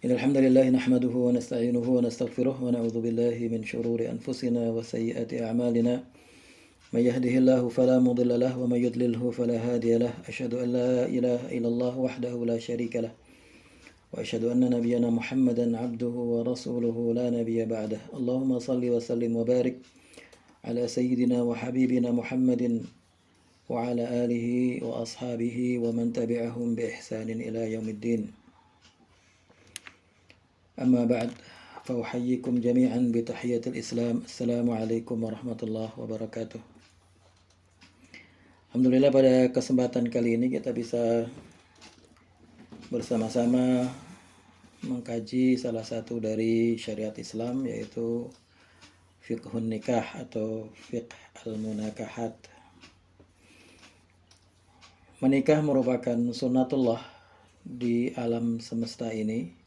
إن الحمد لله نحمده ونستعينه ونستغفره ونعوذ بالله من شرور أنفسنا وسيئات أعمالنا من يهده الله فلا مضل له ومن يضلله فلا هادي له أشهد أن لا إله إلا الله وحده لا شريك له وأشهد أن نبينا محمدا عبده ورسوله لا نبي بعده اللهم صل وسلم وبارك على سيدنا وحبيبنا محمد وعلى آله وأصحابه ومن تبعهم بإحسان إلى يوم الدين أما بعد فأحييكم جميعا بتحية الإسلام السلام عليكم ورحمة الله وبركاته. Alhamdulillah pada kesempatan kali ini kita bisa bersama-sama mengkaji salah satu dari syariat Islam, yaitu fiqhun nikah atau fiqh al-munakahat. Menikah merupakan sunnatullah di alam semesta ini.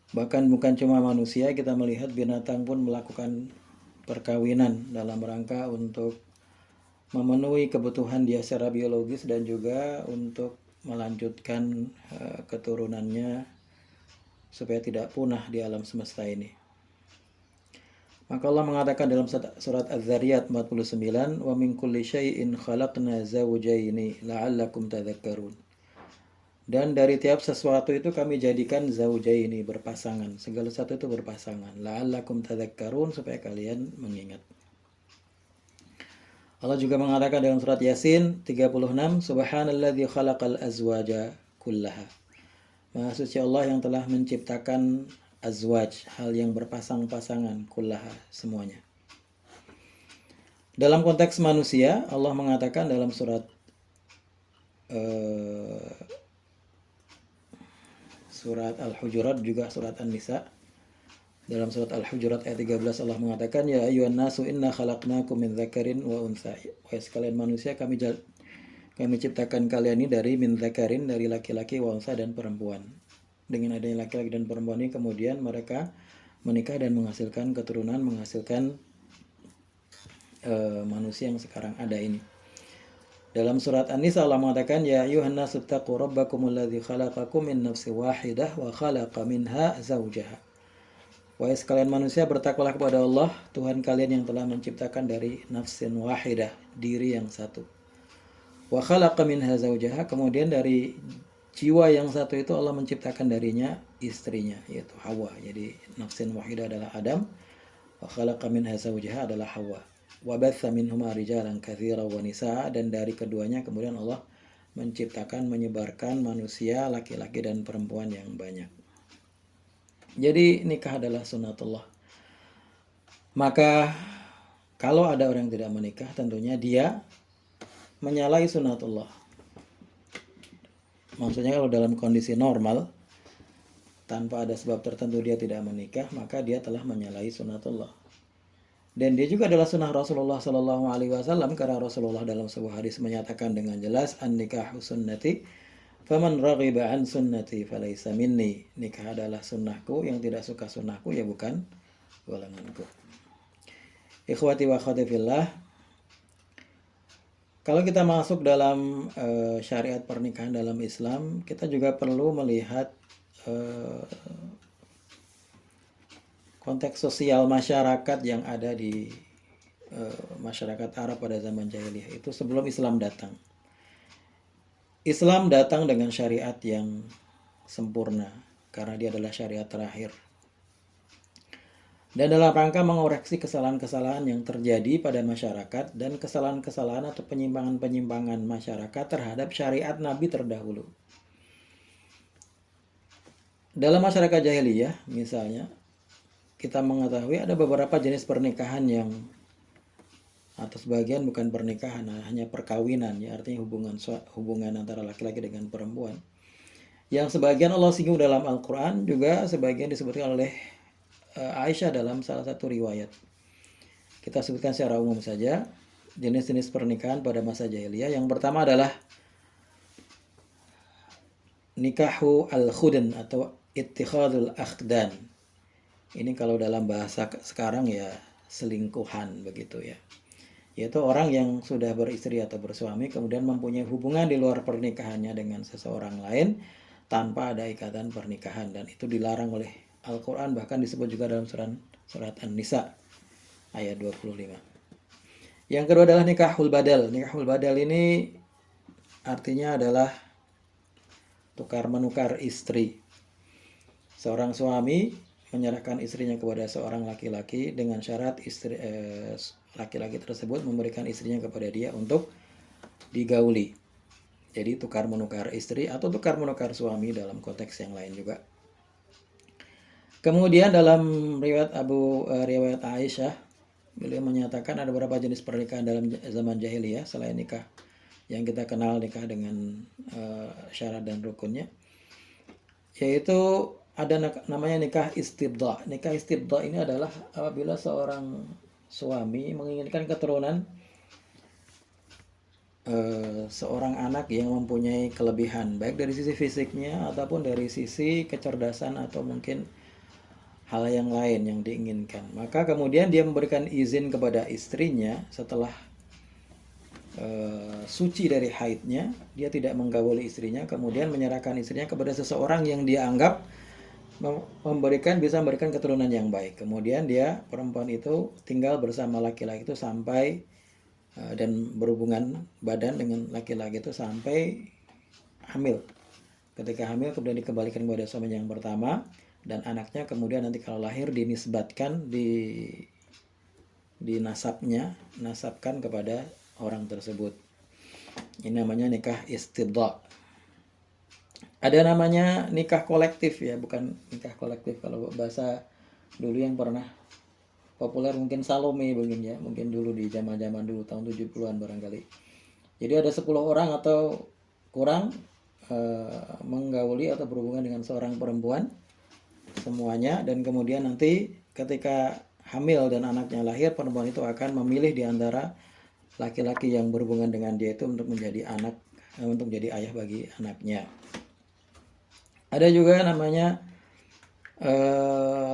Bahkan bukan cuma manusia, kita melihat binatang pun melakukan perkawinan dalam rangka untuk memenuhi kebutuhan dia secara biologis dan juga untuk melanjutkan keturunannya supaya tidak punah di alam semesta ini. Maka Allah mengatakan dalam surat Az-Zariyat 49, "Wa min kulli syai'in khalaqna zawjaini la'allakum tadhakkarun." Dan dari tiap sesuatu itu kami jadikan zawjaini, berpasangan. Segala sesuatu itu berpasangan. La'allakum tadhakkarun, supaya kalian mengingat. Allah juga mengatakan dalam surat Yasin 36, "Subhanalladzi khalaqal azwaja kullaha." Maha suci Allah yang telah menciptakan azwaj, hal yang berpasang-pasangan, kullaha, semuanya. Dalam konteks manusia, Allah mengatakan dalam surat Al-Hujurat, juga surat An-Nisa. Dalam surat Al-Hujurat ayat 13 Allah mengatakan, "Ya ayyuhan nasu inna khalaqnakum min dzakarin wa untsa." Wahai sekalian manusia, kami ciptakan kalian ini dari min dzakarin, dari laki-laki, wa untsa, dan perempuan. Dengan adanya laki-laki dan perempuan ini kemudian mereka menikah dan menghasilkan keturunan, menghasilkan manusia yang sekarang ada ini. Dalam surat An-Nisa Allah mengatakan, "Ya ayyuhan nasu taqu rabbakumul ladzi khalaqakum min nafsin wahidah wa khalaqa minha zawjaha." Wahai sekalian manusia, bertakwalah kepada Allah, Tuhan kalian yang telah menciptakan dari nafsin wahidah, diri yang satu. Wa khalaqa minha zawjaha, kemudian dari jiwa yang satu itu Allah menciptakan darinya istrinya, yaitu Hawa. Jadi nafsin wahidah adalah Adam, wa khalaqa minha zawjaha adalah Hawa. Wa batha minhuma rijalan katsiran wa nisaa, dan dari keduanya kemudian Allah menciptakan, menyebarkan manusia laki-laki dan perempuan yang banyak. Jadi nikah adalah sunnatullah. Maka kalau ada orang yang tidak menikah, tentunya dia menyalahi sunnatullah. Maksudnya kalau dalam kondisi normal, tanpa ada sebab tertentu dia tidak menikah, maka dia telah menyalahi sunnatullah. Dan dia juga adalah sunnah Rasulullah Sallallahu Alaihi Wasallam, karena Rasulullah dalam sebuah hadis menyatakan dengan jelas, "An-nikahu sunnati, faman raghiba an sunnati falaysa minni." Nikah adalah sunnahku, yang tidak suka sunnahku ya bukan golonganku. Ikhwati wa akhwati fillah, kalau kita masuk dalam syariat pernikahan dalam Islam, kita juga perlu melihat konteks sosial masyarakat yang ada di masyarakat Arab pada zaman jahiliyah itu sebelum Islam datang. Islam datang dengan syariat yang sempurna karena dia adalah syariat terakhir. Dan dalam rangka mengoreksi kesalahan-kesalahan yang terjadi pada masyarakat dan kesalahan-kesalahan atau penyimpangan-penyimpangan masyarakat terhadap syariat Nabi terdahulu. Dalam masyarakat jahiliyah misalnya, kita mengetahui ada beberapa jenis pernikahan yang, atau sebagian bukan pernikahan, hanya perkawinan, ya, artinya hubungan antara laki-laki dengan perempuan. Yang sebagian Allah singgung dalam Al-Quran, juga sebagian disebutkan oleh Aisyah dalam salah satu riwayat. Kita sebutkan secara umum saja jenis-jenis pernikahan pada masa jahiliyah. Yang pertama adalah nikahu al-khudn atau ittikhadul akhdan. Ini kalau dalam bahasa sekarang ya selingkuhan begitu ya. Yaitu orang yang sudah beristri atau bersuami kemudian mempunyai hubungan di luar pernikahannya dengan seseorang lain tanpa ada ikatan pernikahan, dan itu dilarang oleh Al-Quran, bahkan disebut juga dalam surat An-Nisa ayat 25. Yang kedua adalah nikahul badal. Nikahul badal ini artinya adalah tukar menukar istri. Seorang suami menyerahkan istrinya kepada seorang laki-laki dengan syarat laki-laki tersebut memberikan istrinya kepada dia untuk digauli. Jadi tukar menukar istri atau tukar menukar suami dalam konteks yang lain juga. Kemudian dalam riwayat Aisyah, beliau menyatakan ada beberapa jenis pernikahan dalam zaman jahiliyah selain nikah yang kita kenal, nikah dengan syarat dan rukunnya, yaitu ada namanya nikah istibda. Nikah istibda ini adalah apabila seorang suami menginginkan keturunan seorang anak yang mempunyai kelebihan, baik dari sisi fisiknya ataupun dari sisi kecerdasan atau mungkin hal yang lain yang diinginkan. Maka kemudian dia memberikan izin kepada istrinya setelah suci dari haidnya, dia tidak menggauli istrinya, kemudian menyerahkan istrinya kepada seseorang yang dia anggap bisa memberikan keturunan yang baik. Kemudian perempuan itu tinggal bersama laki-laki itu sampai dan berhubungan badan dengan laki-laki itu sampai hamil. Ketika hamil kemudian dikembalikan kepada suami yang pertama, dan anaknya kemudian nanti kalau lahir dinisbatkan, nasabkan kepada orang tersebut. Ini namanya nikah istibda. Ada namanya nikah kolektif ya, bukan nikah kolektif. Kalau bahasa dulu yang pernah populer mungkin Salome mungkin dulu di zaman-zaman dulu tahun 70-an barangkali. Jadi ada 10 orang atau kurang menggauli atau berhubungan dengan seorang perempuan semuanya, dan kemudian nanti ketika hamil dan anaknya lahir, perempuan itu akan memilih di antara laki-laki yang berhubungan dengan dia itu untuk menjadi ayah bagi anaknya. Ada juga namanya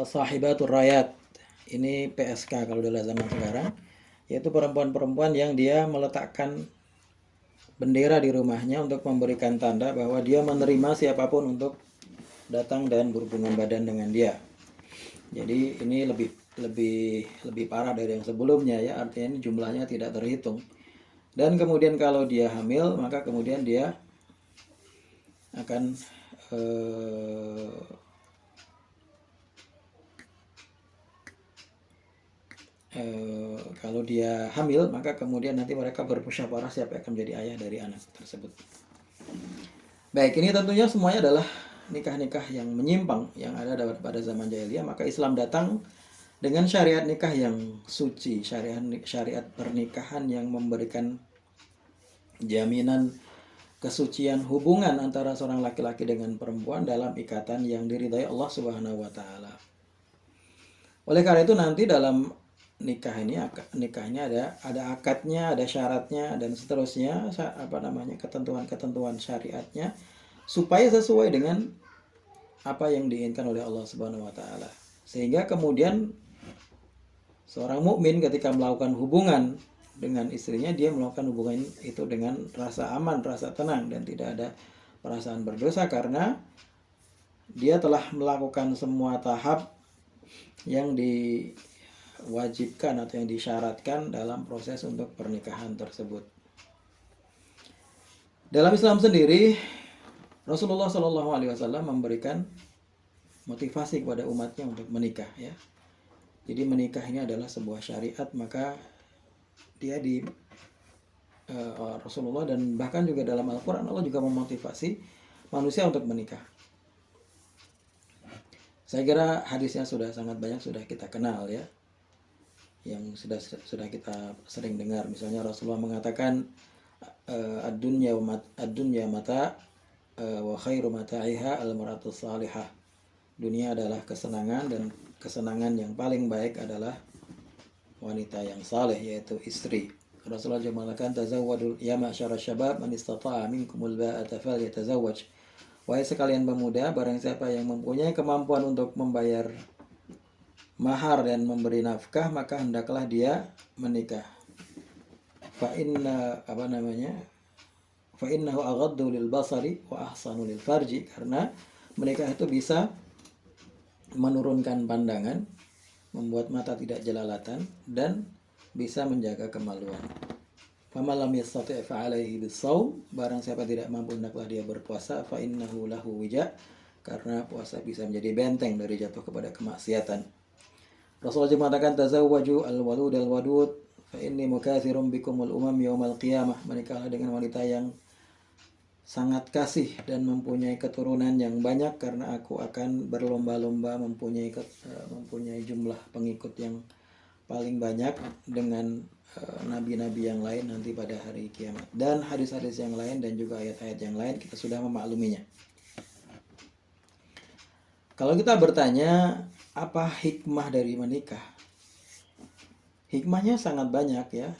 sahibatur rayat. Ini PSK kalau dalam zaman sekarang, yaitu perempuan-perempuan yang dia meletakkan bendera di rumahnya untuk memberikan tanda bahwa dia menerima siapapun untuk datang dan berhubungan badan dengan dia. Jadi ini lebih parah dari yang sebelumnya ya, artinya ini jumlahnya tidak terhitung. Dan kemudian kalau dia hamil, maka kemudian dia akan kalau dia hamil, maka kemudian nanti mereka bermusyawarah siapa yang akan menjadi ayah dari anak tersebut. Baik, ini tentunya semuanya adalah nikah-nikah yang menyimpang yang ada pada zaman jahiliyah. Maka Islam datang dengan syariat nikah yang suci, syariat pernikahan yang memberikan jaminan kesucian hubungan antara seorang laki-laki dengan perempuan dalam ikatan yang diridhai Allah Subhanahu wa taala. Oleh karena itu nanti dalam nikahnya ada akadnya, ada syaratnya dan seterusnya, ketentuan-ketentuan syariatnya supaya sesuai dengan apa yang diinginkan oleh Allah Subhanahu wa taala. Sehingga kemudian seorang mukmin ketika melakukan hubungan dengan istrinya, dia melakukan hubungan itu dengan rasa aman, rasa tenang, dan tidak ada perasaan berdosa karena dia telah melakukan semua tahap yang diwajibkan atau yang disyaratkan dalam proses untuk pernikahan tersebut. Dalam Islam sendiri, Rasulullah SAW memberikan motivasi kepada umatnya untuk menikah ya. Jadi menikah ini adalah sebuah syariat, maka dia Rasulullah dan bahkan juga dalam Al-Quran Allah juga memotivasi manusia untuk menikah. Saya kira hadisnya sangat banyak sudah kita kenal ya, yang sudah kita sering dengar. Misalnya Rasulullah mengatakan ad-dunya mata wa khairu mata'iha al-mar'atu salihah. Dunia adalah kesenangan dan kesenangan yang paling baik adalah wanita yang saleh, yaitu istri. Rasulullah juga mengatakan tazawwadul ya ma'syara syabab man istata'a minkumul ba'ata falyatazawwaj. Wahai sekalian pemuda, barang siapa yang mempunyai kemampuan untuk membayar mahar dan memberi nafkah, maka hendaklah dia menikah. fa innahu aghaddu lil basari wa ahsanu lil farji, karena menikah itu bisa menurunkan pandangan, membuat mata tidak jelalatan, dan bisa menjaga kemaluan. Faman lam yastati' fa 'alaihi bis-shaum, barang siapa tidak mampu hendaklah dia berpuasa, fa innahu lahu wija, karena puasa bisa menjadi benteng dari jatuh kepada kemaksiatan. Rasulullah juga mengatakan tazawwaju al-walud al-wadud fa inni mukatsirun bikumul umam yaumal qiyamah, menikahlah dengan wanita yang sangat kasih dan mempunyai keturunan yang banyak, karena aku akan berlomba-lomba mempunyai jumlah pengikut yang paling banyak dengan nabi-nabi yang lain nanti pada hari kiamat. Dan hadis-hadis yang lain dan juga ayat-ayat yang lain kita sudah memakluminya. Kalau kita bertanya apa hikmah dari menikah, hikmahnya sangat banyak ya.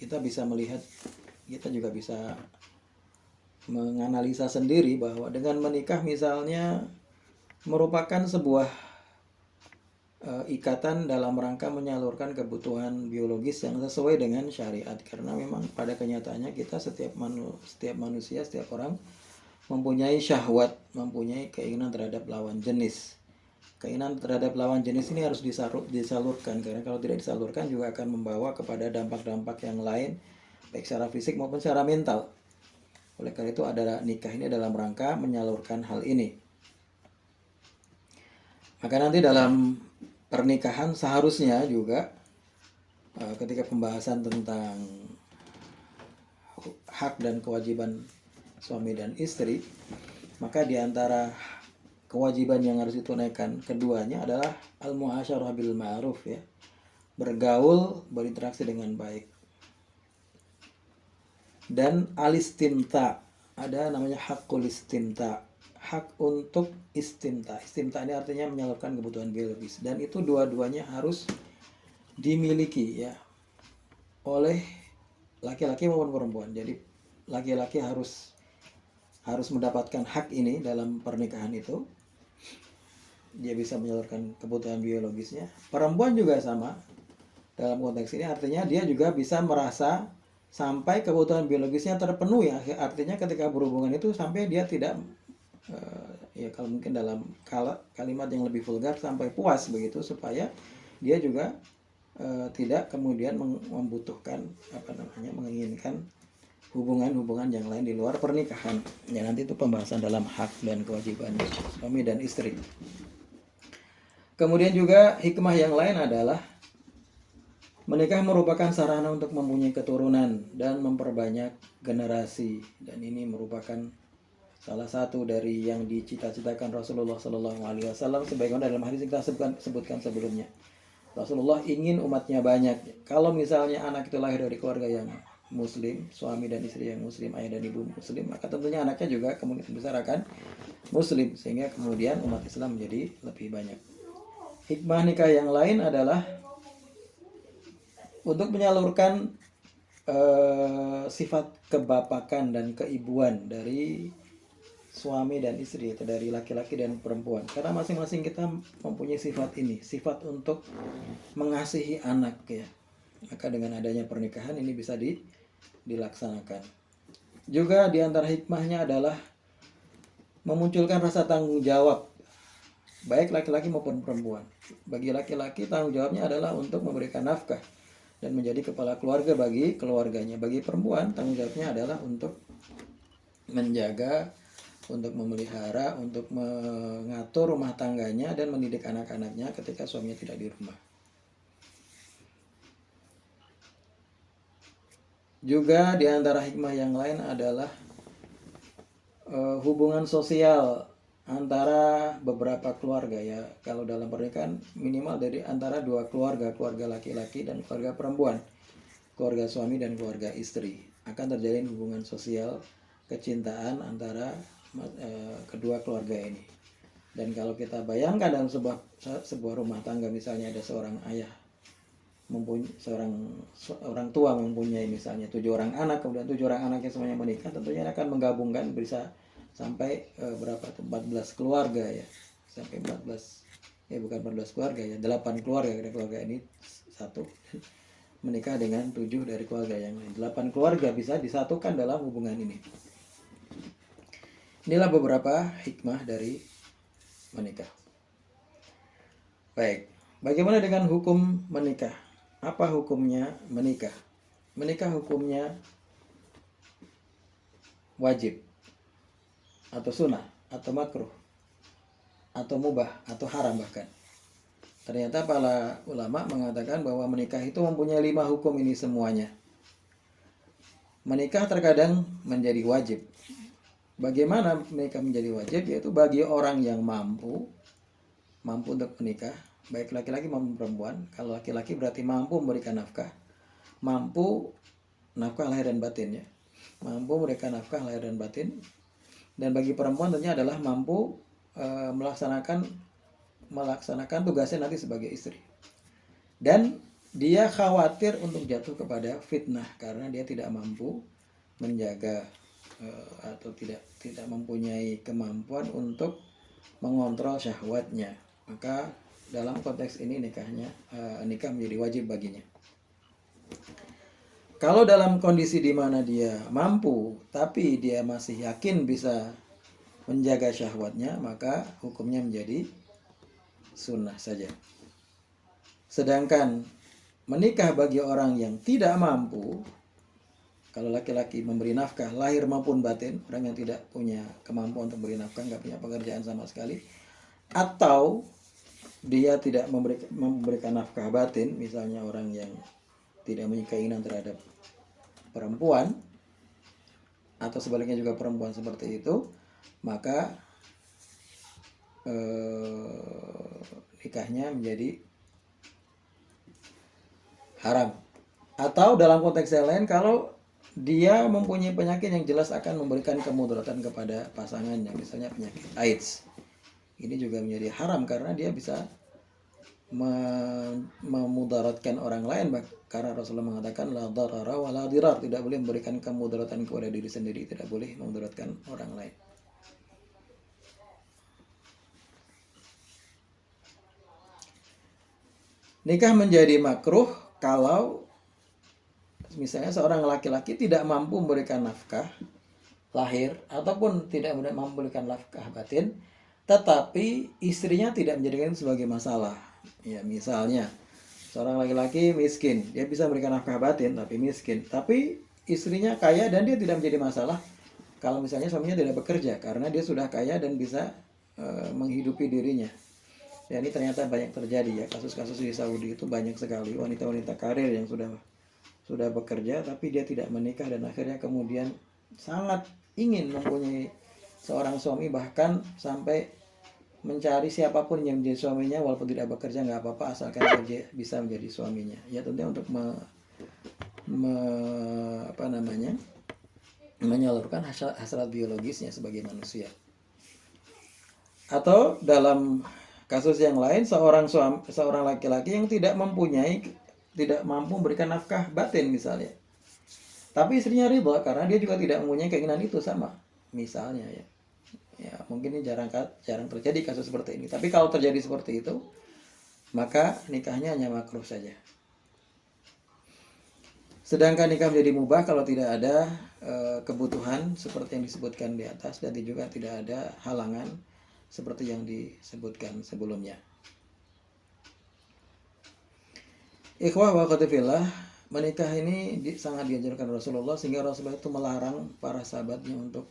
Kita bisa melihat, kita juga bisa menganalisa sendiri bahwa dengan menikah misalnya merupakan sebuah ikatan dalam rangka menyalurkan kebutuhan biologis yang sesuai dengan syariat, karena memang pada kenyataannya kita setiap manusia, setiap orang mempunyai syahwat, mempunyai keinginan terhadap lawan jenis. Keinginan terhadap lawan jenis ini harus disalurkan, karena kalau tidak disalurkan juga akan membawa kepada dampak-dampak yang lain, baik secara fisik maupun secara mental. Oleh karena itu ada nikah ini dalam rangka menyalurkan hal ini. Maka nanti dalam pernikahan seharusnya juga ketika pembahasan tentang hak dan kewajiban suami dan istri, maka diantara kewajiban yang harus ditunaikan keduanya adalah al-mu'asyarah bil ma'ruf ya, bergaul, berinteraksi dengan baik. Dan alistimta, ada namanya hakul istimta, hak untuk istimta. Istimta ini artinya menyalurkan kebutuhan biologis, dan itu dua-duanya harus dimiliki ya oleh laki-laki maupun perempuan. Jadi laki-laki harus mendapatkan hak ini dalam pernikahan itu, dia bisa menyalurkan kebutuhan biologisnya. Perempuan juga sama dalam konteks ini, artinya dia juga bisa merasa sampai kebutuhan biologisnya terpenuhi. Artinya ketika berhubungan itu sampai dia tidak ya kalau mungkin dalam kalimat yang lebih vulgar, sampai puas begitu, supaya dia juga tidak kemudian membutuhkan menginginkan hubungan-hubungan yang lain di luar pernikahan. Ya nanti itu pembahasan dalam hak dan kewajiban suami dan istri. Kemudian juga hikmah yang lain adalah menikah merupakan sarana untuk mempunyai keturunan dan memperbanyak generasi, dan ini merupakan salah satu dari yang dicita-citakan Rasulullah SAW, sebagaimana dalam hadis yang kita sebutkan sebelumnya. Rasulullah ingin umatnya banyak. Kalau misalnya anak itu lahir dari keluarga yang muslim, suami dan istri yang muslim, ayah dan ibu muslim, maka tentunya anaknya juga kemungkinan besar akan muslim, sehingga kemudian umat Islam menjadi lebih banyak. Hikmah nikah yang lain adalah untuk menyalurkan sifat kebapakan dan keibuan dari suami dan istri, itu dari laki-laki dan perempuan, karena masing-masing kita mempunyai sifat ini, sifat untuk mengasihi anak ya. Maka dengan adanya pernikahan ini bisa dilaksanakan. Juga diantara hikmahnya adalah memunculkan rasa tanggung jawab, baik laki-laki maupun perempuan. Bagi laki-laki tanggung jawabnya adalah untuk memberikan nafkah dan menjadi kepala keluarga bagi keluarganya. Bagi perempuan tanggung jawabnya adalah untuk menjaga, untuk memelihara, untuk mengatur rumah tangganya dan mendidik anak-anaknya ketika suaminya tidak di rumah. Juga di antara hikmah yang lain adalah hubungan sosial antara beberapa keluarga ya. Kalau dalam pernikahan minimal dari antara dua keluarga, keluarga laki-laki dan keluarga perempuan, keluarga suami dan keluarga istri, akan terjalin hubungan sosial kecintaan antara kedua keluarga ini. Dan kalau kita bayangkan dalam sebuah rumah tangga, misalnya ada seorang ayah orang tua mempunyai misalnya 7 orang anak, kemudian 7 orang anaknya semuanya menikah, tentunya akan menggabungkan bisa sampai 14 keluarga ya, sampai 14 bukan 14 keluarga ya, 8 keluarga, keluarga ini satu. menikah dengan 7 dari keluarga yang lain. 8 keluarga bisa disatukan dalam hubungan ini. Inilah beberapa hikmah dari menikah. Baik, bagaimana dengan hukum menikah? Apa hukumnya menikah? Menikah hukumnya wajib, atau sunnah, atau makruh, atau mubah, atau haram bahkan. Ternyata para ulama mengatakan bahwa menikah itu mempunyai 5 hukum ini semuanya. Menikah terkadang menjadi wajib. Bagaimana menikah menjadi wajib? Yaitu bagi orang yang mampu untuk menikah, baik laki-laki maupun perempuan. Kalau laki-laki berarti mampu memberikan nafkah, mampu nafkah lahir dan batin ya, mampu memberikan nafkah lahir dan batin. Dan bagi perempuan tentunya adalah mampu melaksanakan tugasnya nanti sebagai istri. Dan dia khawatir untuk jatuh kepada fitnah karena dia tidak mampu menjaga atau tidak mempunyai kemampuan untuk mengontrol syahwatnya. Maka dalam konteks ini nikah menjadi wajib baginya. Kalau dalam kondisi di mana dia mampu tapi dia masih yakin bisa menjaga syahwatnya, maka hukumnya menjadi sunnah saja. Sedangkan menikah bagi orang yang tidak mampu, kalau laki-laki memberi nafkah lahir maupun batin, orang yang tidak punya kemampuan untuk memberi nafkah, nggak punya pekerjaan sama sekali, atau dia tidak memberikan nafkah batin, misalnya orang yang tidak memiliki keinginan terhadap perempuan, atau sebaliknya juga perempuan seperti itu, maka nikahnya menjadi haram. Atau dalam konteks yang lain, kalau dia mempunyai penyakit yang jelas akan memberikan kemudaratan kepada pasangannya, misalnya penyakit AIDS, ini juga menjadi haram karena dia bisa memudaratkan orang lain. Karena Rasulullah mengatakan la darara wa la dirar, tidak boleh memberikan kemudaratan kepada diri sendiri, tidak boleh memudaratkan orang lain. Nikah menjadi makruh kalau misalnya seorang laki-laki tidak mampu memberikan nafkah lahir ataupun tidak mampu memberikan nafkah batin, tetapi istrinya tidak menjadikan itu sebagai masalah. Ya, misalnya seorang laki-laki miskin, dia bisa memberikan nafkah batin tapi miskin, tapi istrinya kaya dan dia tidak menjadi masalah kalau misalnya suaminya tidak bekerja karena dia sudah kaya dan bisa menghidupi dirinya. Ya, ini ternyata banyak terjadi ya, kasus-kasus di Saudi itu banyak sekali wanita-wanita karir yang sudah bekerja tapi dia tidak menikah dan akhirnya kemudian sangat ingin mempunyai seorang suami, bahkan sampai mencari siapapun yang menjadi suaminya walaupun tidak bekerja nggak apa-apa asalkan dia bisa menjadi suaminya. Ya tentunya untuk menyalurkan hasrat biologisnya sebagai manusia. Atau dalam kasus yang lain, seorang laki-laki yang tidak mampu memberikan nafkah batin misalnya, tapi istrinya ridha karena dia juga tidak mempunyai keinginan itu sama misalnya ya mungkin ini jarang terjadi kasus seperti ini, tapi kalau terjadi seperti itu maka nikahnya hanya makruh saja. Sedangkan nikah menjadi mubah kalau tidak ada kebutuhan seperti yang disebutkan di atas dan juga tidak ada halangan seperti yang disebutkan sebelumnya. Ikhwah wa akhwati fillah, menikah ini sangat dianjurkan Rasulullah sehingga Rasulullah itu melarang para sahabatnya untuk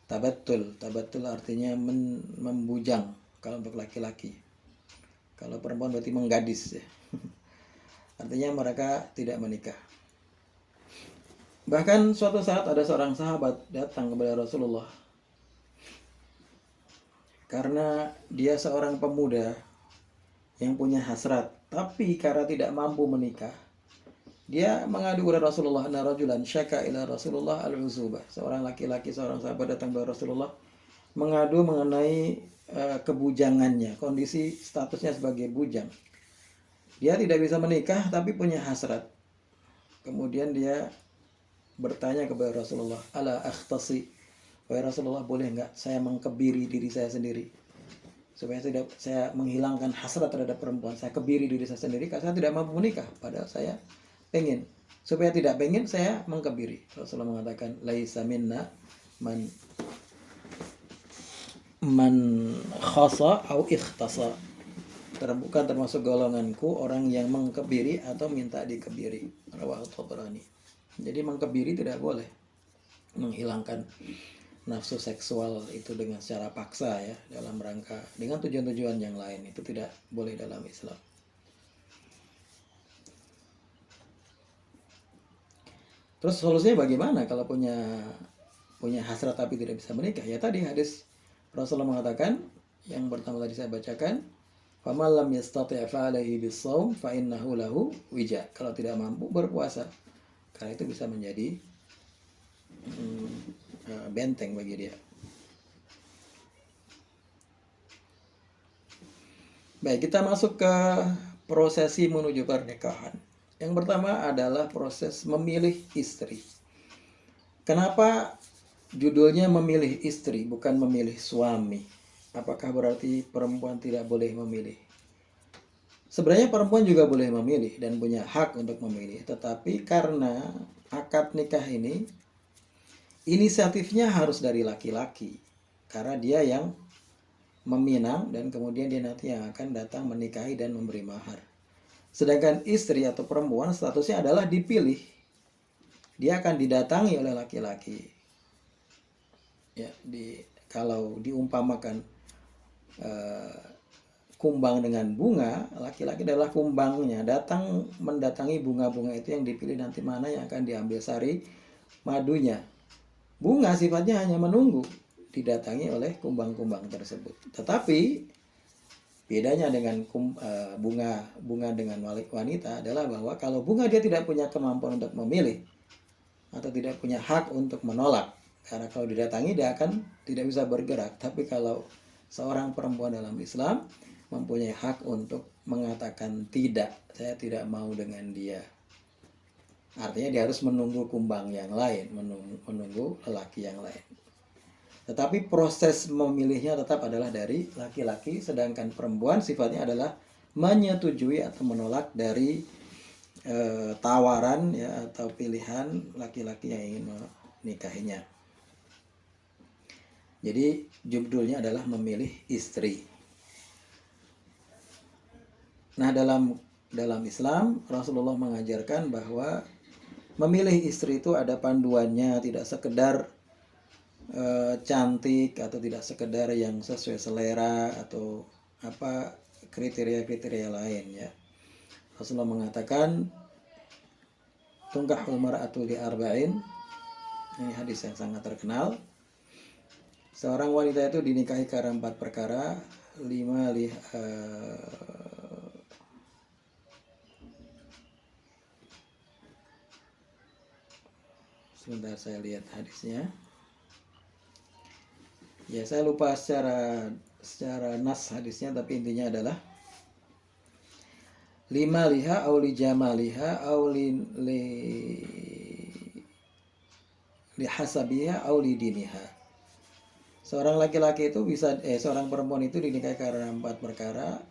tabattul. Tabattul artinya membujang kalau untuk laki-laki. Kalau perempuan berarti menggadis ya. Artinya mereka tidak menikah. Bahkan suatu saat ada seorang sahabat datang kepada Rasulullah karena dia seorang pemuda yang punya hasrat, tapi karena tidak mampu menikah, dia mengadu kepada Rasulullah. Anna rajulan syaka ila Rasulullah al-uzubah. Seorang laki-laki, seorang sahabat datang kepada Rasulullah mengadu mengenai kebujangannya, kondisi statusnya sebagai bujang. Dia tidak bisa menikah tapi punya hasrat. Kemudian dia bertanya kepada Rasulullah, ala akhtasi, wahai Rasulullah, boleh enggak saya mengkebiri diri saya sendiri supaya saya menghilangkan hasrat terhadap perempuan, saya kebiri diri saya sendiri karena saya tidak mampu menikah padahal saya pengen. Supaya tidak pengen, saya mengkebiri. Rasulullah mengatakan, laisa minna man khasa au ikhtasa. Bukan termasuk golonganku orang yang mengkebiri atau minta dikebiri. Rawahu Tabrani. Jadi mengkebiri tidak boleh, menghilangkan nafsu seksual itu dengan secara paksa ya, dalam rangka dengan tujuan-tujuan yang lain, itu tidak boleh dalam Islam. Terus solusinya bagaimana kalau punya hasrat tapi tidak bisa menikah? Ya tadi hadis Rasulullah mengatakan, yang pertama tadi saya bacakan, faman lam yastati' fa'alaihi bis-shaum fa innahu lahu wija. Kalau tidak mampu berpuasa, karena itu bisa menjadi benteng bagi dia. Baik, kita masuk ke prosesi menuju pernikahan. Yang pertama adalah proses memilih istri. Kenapa judulnya memilih istri, bukan memilih suami? Apakah berarti perempuan tidak boleh memilih? Sebenarnya perempuan juga boleh memilih dan punya hak untuk memilih. Tetapi karena akad nikah ini, inisiatifnya harus dari laki-laki. Karena dia yang meminang dan kemudian dia nanti yang akan datang menikahi dan memberi mahar. Sedangkan istri atau perempuan statusnya adalah dipilih. Dia akan didatangi oleh laki-laki. Ya, kalau diumpamakan kumbang dengan bunga, laki-laki adalah kumbangnya, datang mendatangi bunga-bunga itu yang dipilih nanti mana yang akan diambil sari madunya. Bunga sifatnya hanya menunggu didatangi oleh kumbang-kumbang tersebut. Tetapi bedanya dengan bunga dengan wanita adalah bahwa kalau bunga dia tidak punya kemampuan untuk memilih atau tidak punya hak untuk menolak. Karena kalau didatangi dia akan tidak bisa bergerak. Tapi kalau seorang perempuan dalam Islam mempunyai hak untuk mengatakan tidak, saya tidak mau dengan dia. Artinya dia harus menunggu kumbang yang lain, menunggu lelaki yang lain. Tetapi proses memilihnya tetap adalah dari laki-laki, sedangkan perempuan sifatnya adalah menyetujui atau menolak dari tawaran ya atau pilihan laki-laki yang ingin menikahinya. Jadi judulnya adalah memilih istri. Nah, dalam Islam Rasulullah mengajarkan bahwa memilih istri itu ada panduannya, tidak sekedar cantik atau tidak sekedar yang sesuai selera atau apa kriteria-kriteria lain ya. Rasulullah mengatakan tunkahul mar'atu li arba'in. Ini hadis yang sangat terkenal. Seorang wanita itu dinikahi karena 4 perkara. Sebentar saya lihat hadisnya. Ya, saya lupa secara nas hadisnya, tapi intinya adalah 5 liha au li jamaliha au li hasabiha au li diniha. Seorang laki-laki itu seorang perempuan itu dinikahi karena 4 perkara,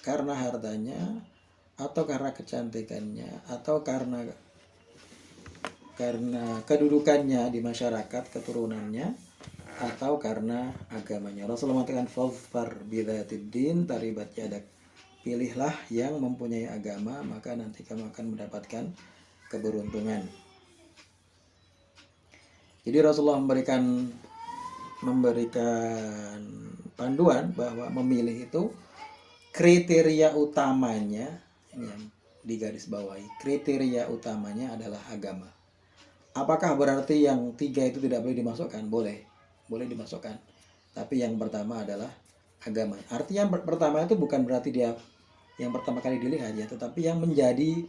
karena hartanya atau karena kecantikannya atau karena kedudukannya di masyarakat, keturunannya, atau karena agamanya. Rasulullah mengatakan fadhfar bidzatid din taribat yadak. Pilihlah yang mempunyai agama, maka nanti kamu akan mendapatkan keberuntungan. Jadi Rasulullah memberikan panduan bahwa memilih itu kriteria utamanya, ini yang digarisbawahi, kriteria utamanya adalah agama. Apakah berarti yang 3 itu tidak boleh dimasukkan? Boleh dimasukkan. Tapi yang pertama adalah agama. Artinya pertama itu bukan berarti dia yang pertama kali dilihat ya, tetapi yang menjadi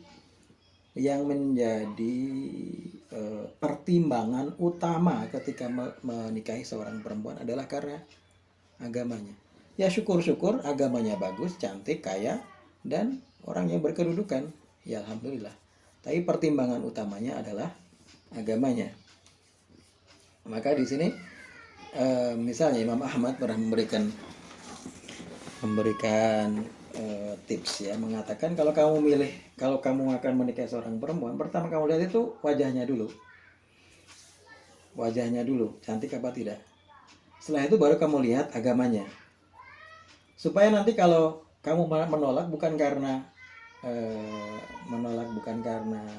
pertimbangan utama ketika menikahi seorang perempuan adalah karena agamanya. Ya syukur-syukur agamanya bagus, cantik, kaya, dan orang yang berkedudukan. Ya alhamdulillah. Tapi pertimbangan utamanya adalah agamanya. Maka di sini misalnya Imam Ahmad pernah memberikan tips ya, mengatakan kalau kamu akan menikahi seorang perempuan, pertama kamu lihat itu wajahnya dulu, cantik apa tidak. Setelah itu baru kamu lihat agamanya, supaya nanti kalau kamu menolak bukan karena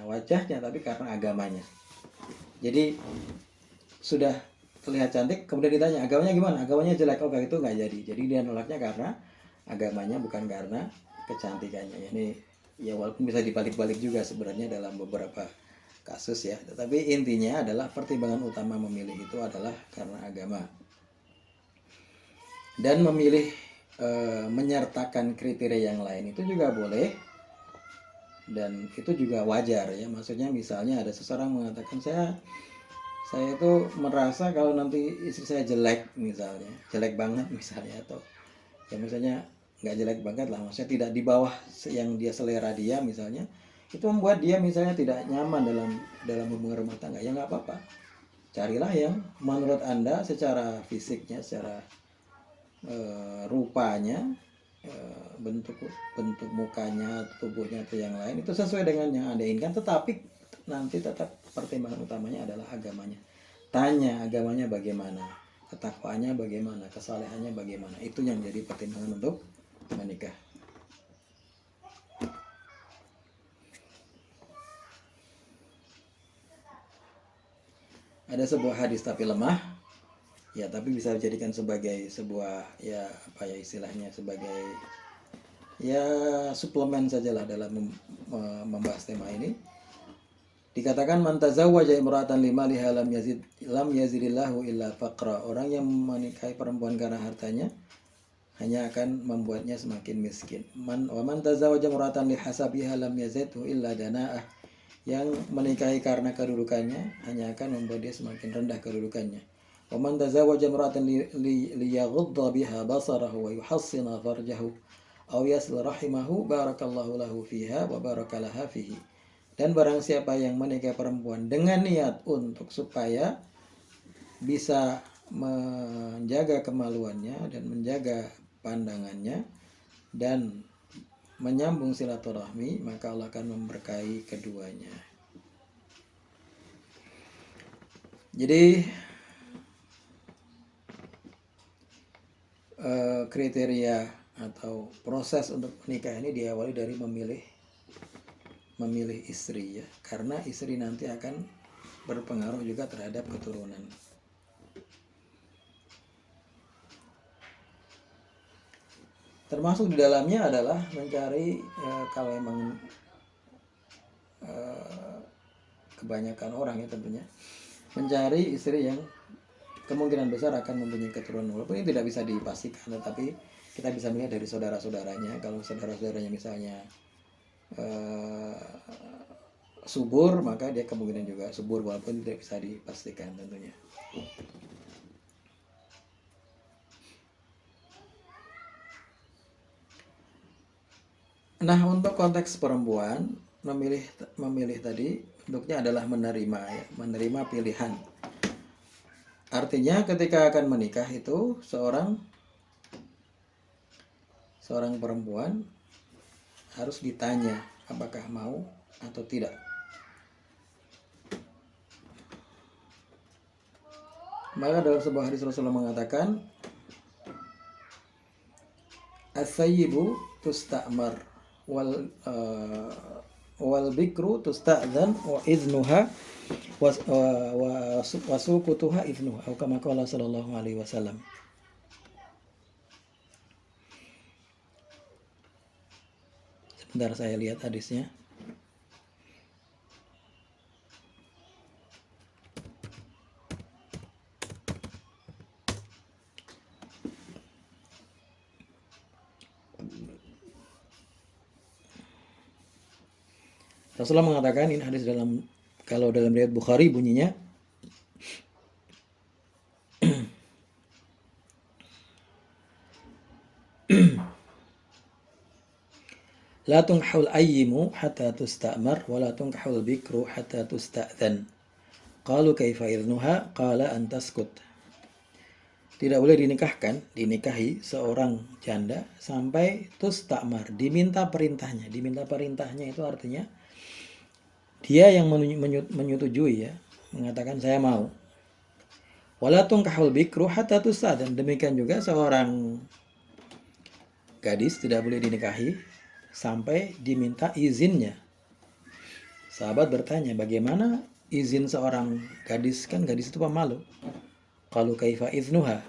wajahnya, tapi karena agamanya. Jadi sudah terlihat cantik, kemudian ditanya agamanya gimana, agamanya jelek, oh itu nggak jadi. Jadi dia nolaknya karena agamanya, bukan karena kecantikannya. Ini ya walaupun bisa dibalik-balik juga sebenarnya dalam beberapa kasus ya, tetapi intinya adalah pertimbangan utama memilih itu adalah karena agama. Dan memilih menyertakan kriteria yang lain itu juga boleh, dan itu juga wajar ya. Maksudnya misalnya ada seseorang mengatakan saya itu merasa kalau nanti istri saya jelek misalnya, jelek banget misalnya, atau ya misalnya nggak jelek banget lah, maksudnya tidak di bawah yang dia selera dia misalnya, itu membuat dia misalnya tidak nyaman dalam hubungan rumah tangga, ya nggak apa-apa, carilah yang menurut Anda secara fisiknya, secara rupanya, bentuk mukanya, tubuhnya atau yang lain itu sesuai dengan yang Anda inginkan, tetapi nanti tetap pertimbangan utamanya adalah agamanya. Tanya agamanya bagaimana, ketakwaannya bagaimana, kesalehannya bagaimana, itu yang jadi pertimbangan untuk menikah. Ada sebuah hadis tapi lemah ya, tapi bisa dijadikan sebagai sebuah ya apa ya istilahnya, sebagai ya suplemen sajalah dalam membahas tema ini. Dikatakan man tazawwaja imra'atan limaliha lam yazidillahu illa faqra. Orang yang menikahi perempuan karena hartanya hanya akan membuatnya semakin miskin. Wa man tazawwaja imra'atan lihasabiha lam yazidhu illa dana'ah. Yang menikahi karena kedudukannya hanya akan membuat dia semakin rendah kedudukannya. Wa man tazawwaja imra'atan liyaghudda biha basarahu wa yuhassina farjahu aw yasla rahimahu barakallahu lahu fiha wa barakalaha fihi. Dan barang siapa yang menikahi perempuan dengan niat untuk supaya bisa menjaga kemaluannya dan menjaga pandangannya dan menyambung silaturahmi, maka Allah akan memberkahi keduanya. Jadi kriteria atau proses untuk menikah ini diawali dari memilih istri ya, karena istri nanti akan berpengaruh juga terhadap keturunan. Termasuk di dalamnya adalah mencari kalau memang kebanyakan orang ya tentunya mencari istri yang kemungkinan besar akan mempunyai keturunan, walaupun ini tidak bisa dipastikan, tetapi kita bisa melihat dari saudara-saudaranya. Kalau saudara-saudaranya misalnya subur, maka dia kemungkinan juga subur, walaupun tidak bisa dipastikan tentunya. Nah, untuk konteks perempuan memilih tadi bentuknya adalah menerima pilihan. Artinya ketika akan menikah itu seorang perempuan harus ditanya apakah mau atau tidak. Maka dalam sebuah hadis Rasulullah mengatakan, as-sayyibu tusta'mar wal bikru tusta'dzan wa iznuha wa sukutuha iznuha, atau kama qala sallallahu alaihi wasallam. Sebentar saya lihat hadisnya. Rasulullah mengatakan, ini hadis kalau dalam riwayat Bukhari bunyinya, la tunkhul ayyimu hatta tusta'mar wa la tunkhul bikru hatta tusta'dzan. Qalu kaifa idnuha? Qala an taskut. tidak boleh dinikahi seorang janda sampai tustamar, diminta perintahnya. Diminta perintahnya itu artinya dia yang menyetujui ya, mengatakan saya mau. Wala tunkahul bikru hatta tusad, dan demikian juga seorang gadis tidak boleh dinikahi sampai diminta izinnya. Sahabat bertanya, bagaimana izin seorang gadis? Kan gadis itu pemalu. Qalu kaifa iznuha?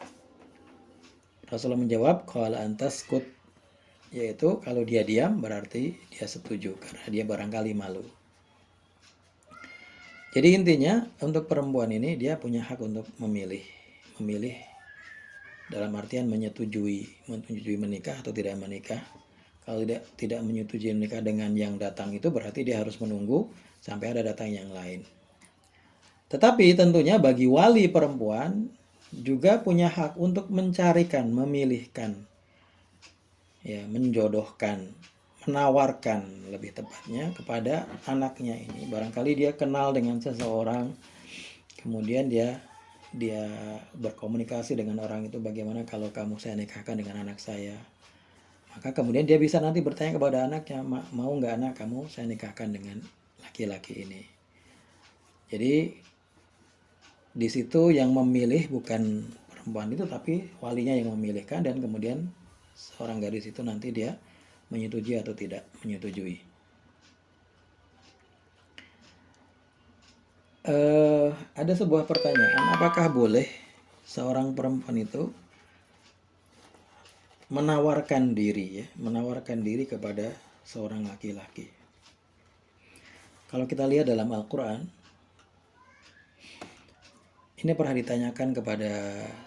Rasulullah menjawab, qala antaskut, yaitu kalau dia diam berarti dia setuju karena dia barangkali malu. Jadi intinya untuk perempuan ini dia punya hak untuk memilih dalam artian menyetujui menikah atau tidak menikah. Kalau tidak menyetujui menikah dengan yang datang itu berarti dia harus menunggu sampai ada datang yang lain. Tetapi tentunya bagi wali perempuan juga punya hak untuk mencarikan, memilihkan, ya, menjodohkan, menawarkan lebih tepatnya kepada anaknya ini. Barangkali dia kenal dengan seseorang, kemudian dia berkomunikasi dengan orang itu, bagaimana kalau kamu saya nikahkan dengan anak saya. Maka kemudian dia bisa nanti bertanya kepada anaknya, mau nggak anak kamu saya nikahkan dengan laki-laki ini. Jadi di situ yang memilih bukan perempuan itu, tapi walinya yang memilihkan, dan kemudian seorang gadis itu nanti dia menyetujui atau tidak menyetujui. Ada sebuah pertanyaan, apakah boleh seorang perempuan itu menawarkan diri kepada seorang laki-laki? Kalau kita lihat dalam Al-Quran, ini pernah ditanyakan kepada,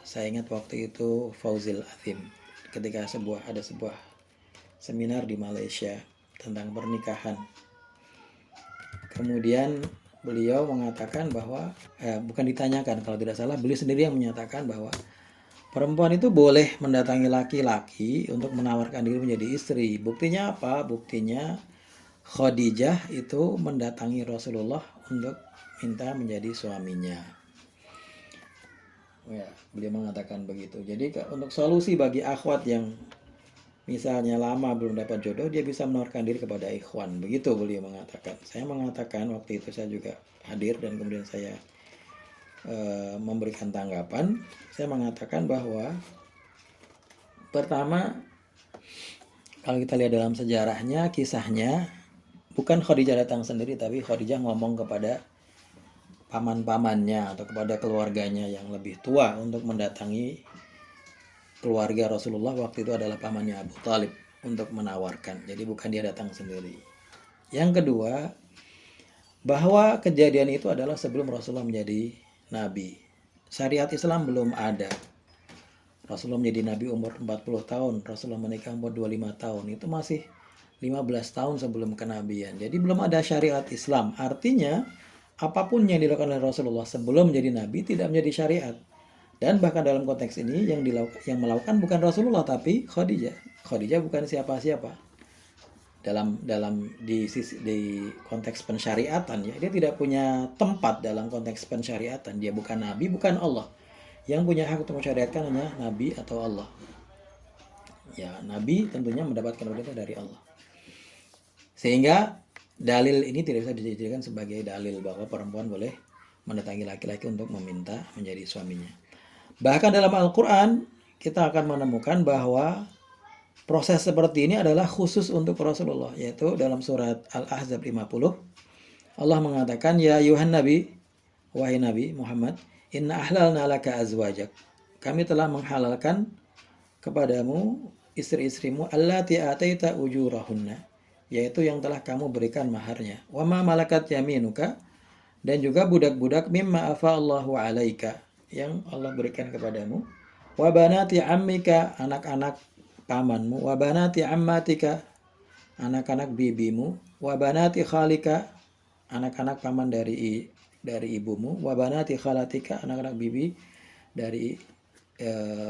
saya ingat waktu itu Fauzil Azim, ketika ada sebuah seminar di Malaysia tentang pernikahan. Kemudian beliau mengatakan bahwa, bukan ditanyakan, kalau tidak salah beliau sendiri yang menyatakan bahwa perempuan itu boleh mendatangi laki-laki untuk menawarkan diri menjadi istri. Buktinya apa? Buktinya Khadijah itu mendatangi Rasulullah untuk minta menjadi suaminya. Ya, beliau mengatakan begitu. Jadi untuk solusi bagi akhwat yang misalnya lama belum dapat jodoh, dia bisa menawarkan diri kepada ikhwan. Begitu beliau mengatakan. Saya mengatakan waktu itu saya juga hadir dan kemudian saya memberikan tanggapan. Saya mengatakan bahwa pertama, kalau kita lihat dalam sejarahnya, kisahnya, bukan Khadijah datang sendiri, tapi Khadijah ngomong kepada paman-pamannya atau kepada keluarganya yang lebih tua untuk mendatangi keluarga Rasulullah. Waktu itu adalah pamannya Abu Talib untuk menawarkan. Jadi bukan dia datang sendiri. Yang kedua, bahwa kejadian itu adalah sebelum Rasulullah menjadi nabi. Syariat Islam belum ada. Rasulullah menjadi nabi umur 40 tahun, Rasulullah menikah umur 25 tahun. Itu masih 15 tahun sebelum kenabian. Jadi belum ada syariat Islam. Artinya apapun yang dilakukan oleh Rasulullah sebelum menjadi nabi tidak menjadi syariat. Dan bahkan dalam konteks ini yang melakukan bukan Rasulullah tapi Khadijah. Khadijah bukan siapa-siapa. Di konteks pensyariatan ya, dia tidak punya tempat dalam konteks pensyariatan. Dia bukan nabi, bukan Allah. Yang punya hak untuk mensyariatkan hanya nabi atau Allah. Ya, nabi tentunya mendapatkan perintah dari Allah. Sehingga dalil ini tidak bisa dijadikan sebagai dalil bahwa perempuan boleh mendatangi laki-laki untuk meminta menjadi suaminya. Bahkan dalam Al-Quran kita akan menemukan bahwa proses seperti ini adalah khusus untuk Rasulullah, yaitu dalam surat Al-Ahzab 50. Allah mengatakan, ya ayuhan nabi, wahai nabi Muhammad, inna ahlalna laka azwajak. Kami telah menghalalkan kepadamu istri-istrimu allati ataita ujurahunna, yaitu yang telah kamu berikan maharnya. Wa ma malakat yaminuka, dan juga budak-budak mimma afa'allahu alaika, yang Allah berikan kepadamu. Wa banati ammika, anak-anak pamanmu. Wa banati ammatika, anak-anak bibimu. Wa banati khalika, anak-anak paman dari ibumu. Wa banati khalatika, anak-anak bibi dari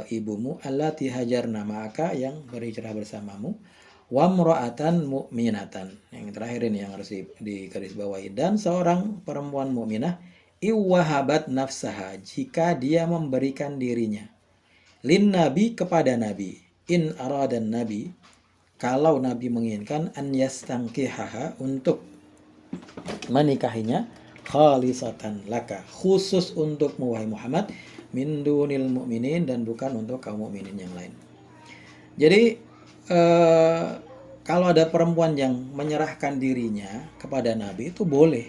ibumu. Allati hajarna ma'aka, yang berhijrah bersamamu. Wa mra'atan mu'minatan, yang terakhir ini yang harus digarisbawahi, dan seorang perempuan mukminah iwahabat nafsaha, jika dia memberikan dirinya. lin nabi kepada nabi, in aradan nabi, kalau nabi menginginkan, an yastangkihaha untuk menikahinya, khalisatan laka, khusus untuk wahai Muhammad, min dunil mu'minin, dan bukan untuk kaum mukminin yang lain. Jadi kalau ada perempuan yang menyerahkan dirinya kepada Nabi itu boleh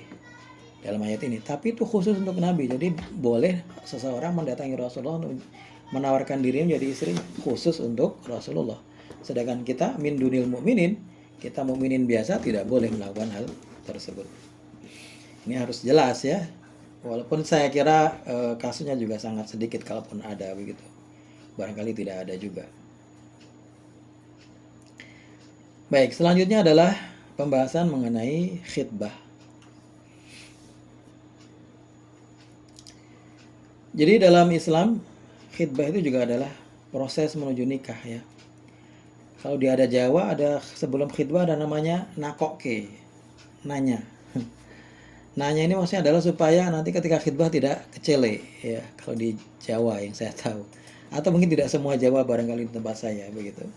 dalam ayat ini, tapi itu khusus untuk Nabi. Jadi boleh seseorang mendatangi Rasulullah untuk menawarkan dirinya menjadi istri khusus untuk Rasulullah. Sedangkan kita min dunil mu'minin, kita mukminin biasa tidak boleh melakukan hal tersebut. Ini harus jelas ya. Walaupun saya kira kasusnya juga sangat sedikit kalaupun ada begitu. Barangkali tidak ada juga. Baik, selanjutnya adalah pembahasan mengenai khitbah. Jadi dalam Islam, khitbah itu juga adalah proses menuju nikah ya. Kalau di adat Jawa ada sebelum khitbah ada namanya nakoke, nanya. Nanya ini maksudnya adalah supaya nanti ketika khitbah tidak kecele ya, kalau di Jawa yang saya tahu. Atau mungkin tidak semua Jawa, barangkali di tempat saya begitu.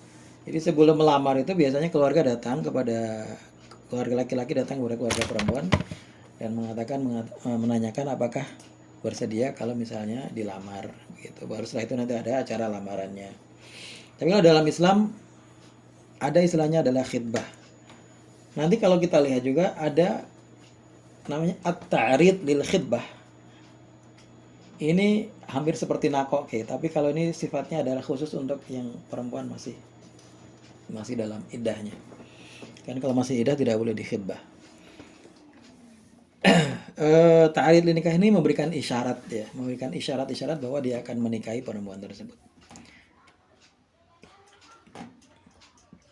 Jadi sebelum melamar itu biasanya keluarga datang kepada keluarga laki-laki datang kepada keluarga perempuan dan menanyakan apakah bersedia kalau misalnya dilamar gitu. Baru setelah itu nanti ada acara lamarannya. Tapi kalau dalam Islam ada istilahnya adalah khitbah. Nanti kalau kita lihat juga ada namanya at-ta'rid lil khitbah. Ini hampir seperti nakoke, tapi kalau ini sifatnya adalah khusus untuk yang perempuan masih dalam iddahnya. Kan kalau masih iddah tidak boleh dikhitbah. Ta'rid lil nikah ini memberikan isyarat ya, memberikan isyarat-isyarat bahwa dia akan menikahi perempuan tersebut.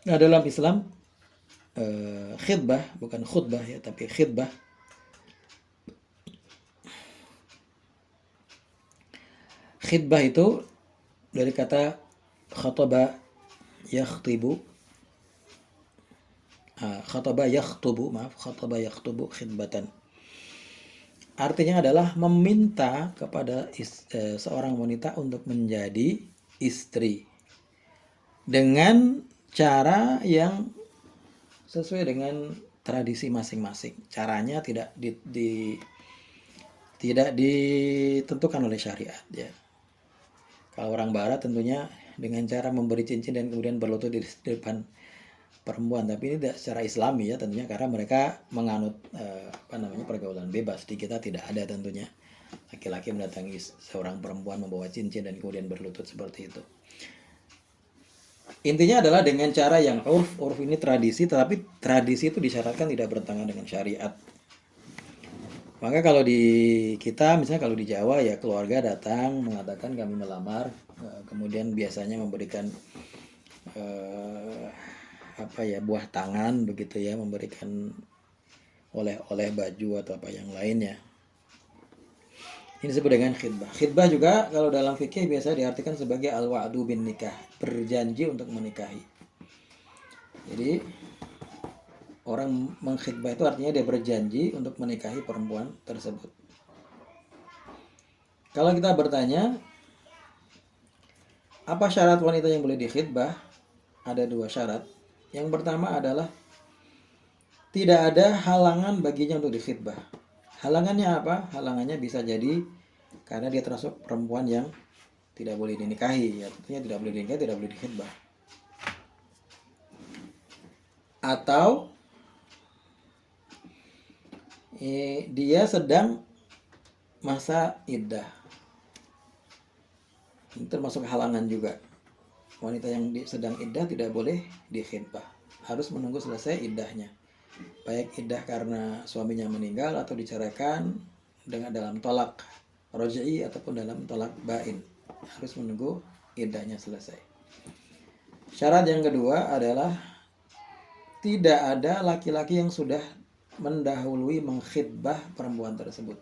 Nah, dalam Islam khitbah bukan khutbah ya, tapi khitbah itu dari kata khataba yakhtibu, khataba yakhtubu khitbatan. Artinya adalah meminta kepada seorang wanita untuk menjadi istri dengan cara yang sesuai dengan tradisi masing-masing. Caranya tidak ditentukan oleh syariat ya. Kalau orang barat tentunya dengan cara memberi cincin dan kemudian berlutut di depan perempuan, tapi ini tidak secara Islami ya tentunya, karena mereka menganut pergaulan bebas. Di kita tidak ada tentunya laki-laki mendatangi seorang perempuan membawa cincin dan kemudian berlutut seperti itu. Intinya adalah dengan cara yang urf ini tradisi, tetapi tradisi itu disyaratkan tidak bertentangan dengan syariat. Maka kalau di kita misalnya kalau di Jawa ya keluarga datang mengatakan kami melamar, kemudian biasanya memberikan buah tangan begitu ya, memberikan oleh-oleh baju atau apa yang lainnya. Ini disebut dengan khitbah. Khitbah juga kalau dalam fikih biasa diartikan sebagai al-wa'du bin nikah, berjanji untuk menikahi. Jadi orang mengkhitbah itu artinya dia berjanji untuk menikahi perempuan tersebut. Kalau kita bertanya, apa syarat wanita yang boleh dikhitbah? Ada 2 syarat. Yang pertama adalah tidak ada halangan baginya untuk dikhitbah. Halangannya apa? Halangannya bisa jadi karena dia termasuk perempuan yang tidak boleh dinikahi. Ya, tentunya tidak boleh dinikahi, tidak boleh dikhitbah. Atau dia sedang masa iddah. Ini termasuk halangan juga. Wanita yang sedang iddah tidak boleh dikhitbah. Harus menunggu selesai iddahnya. Baik iddah karena suaminya meninggal atau diceraikan dengan dalam tolak raj'i ataupun dalam tolak bain. Harus menunggu iddahnya selesai. Syarat yang kedua adalah tidak ada laki-laki yang sudah mendahului mengkhitbah perempuan tersebut.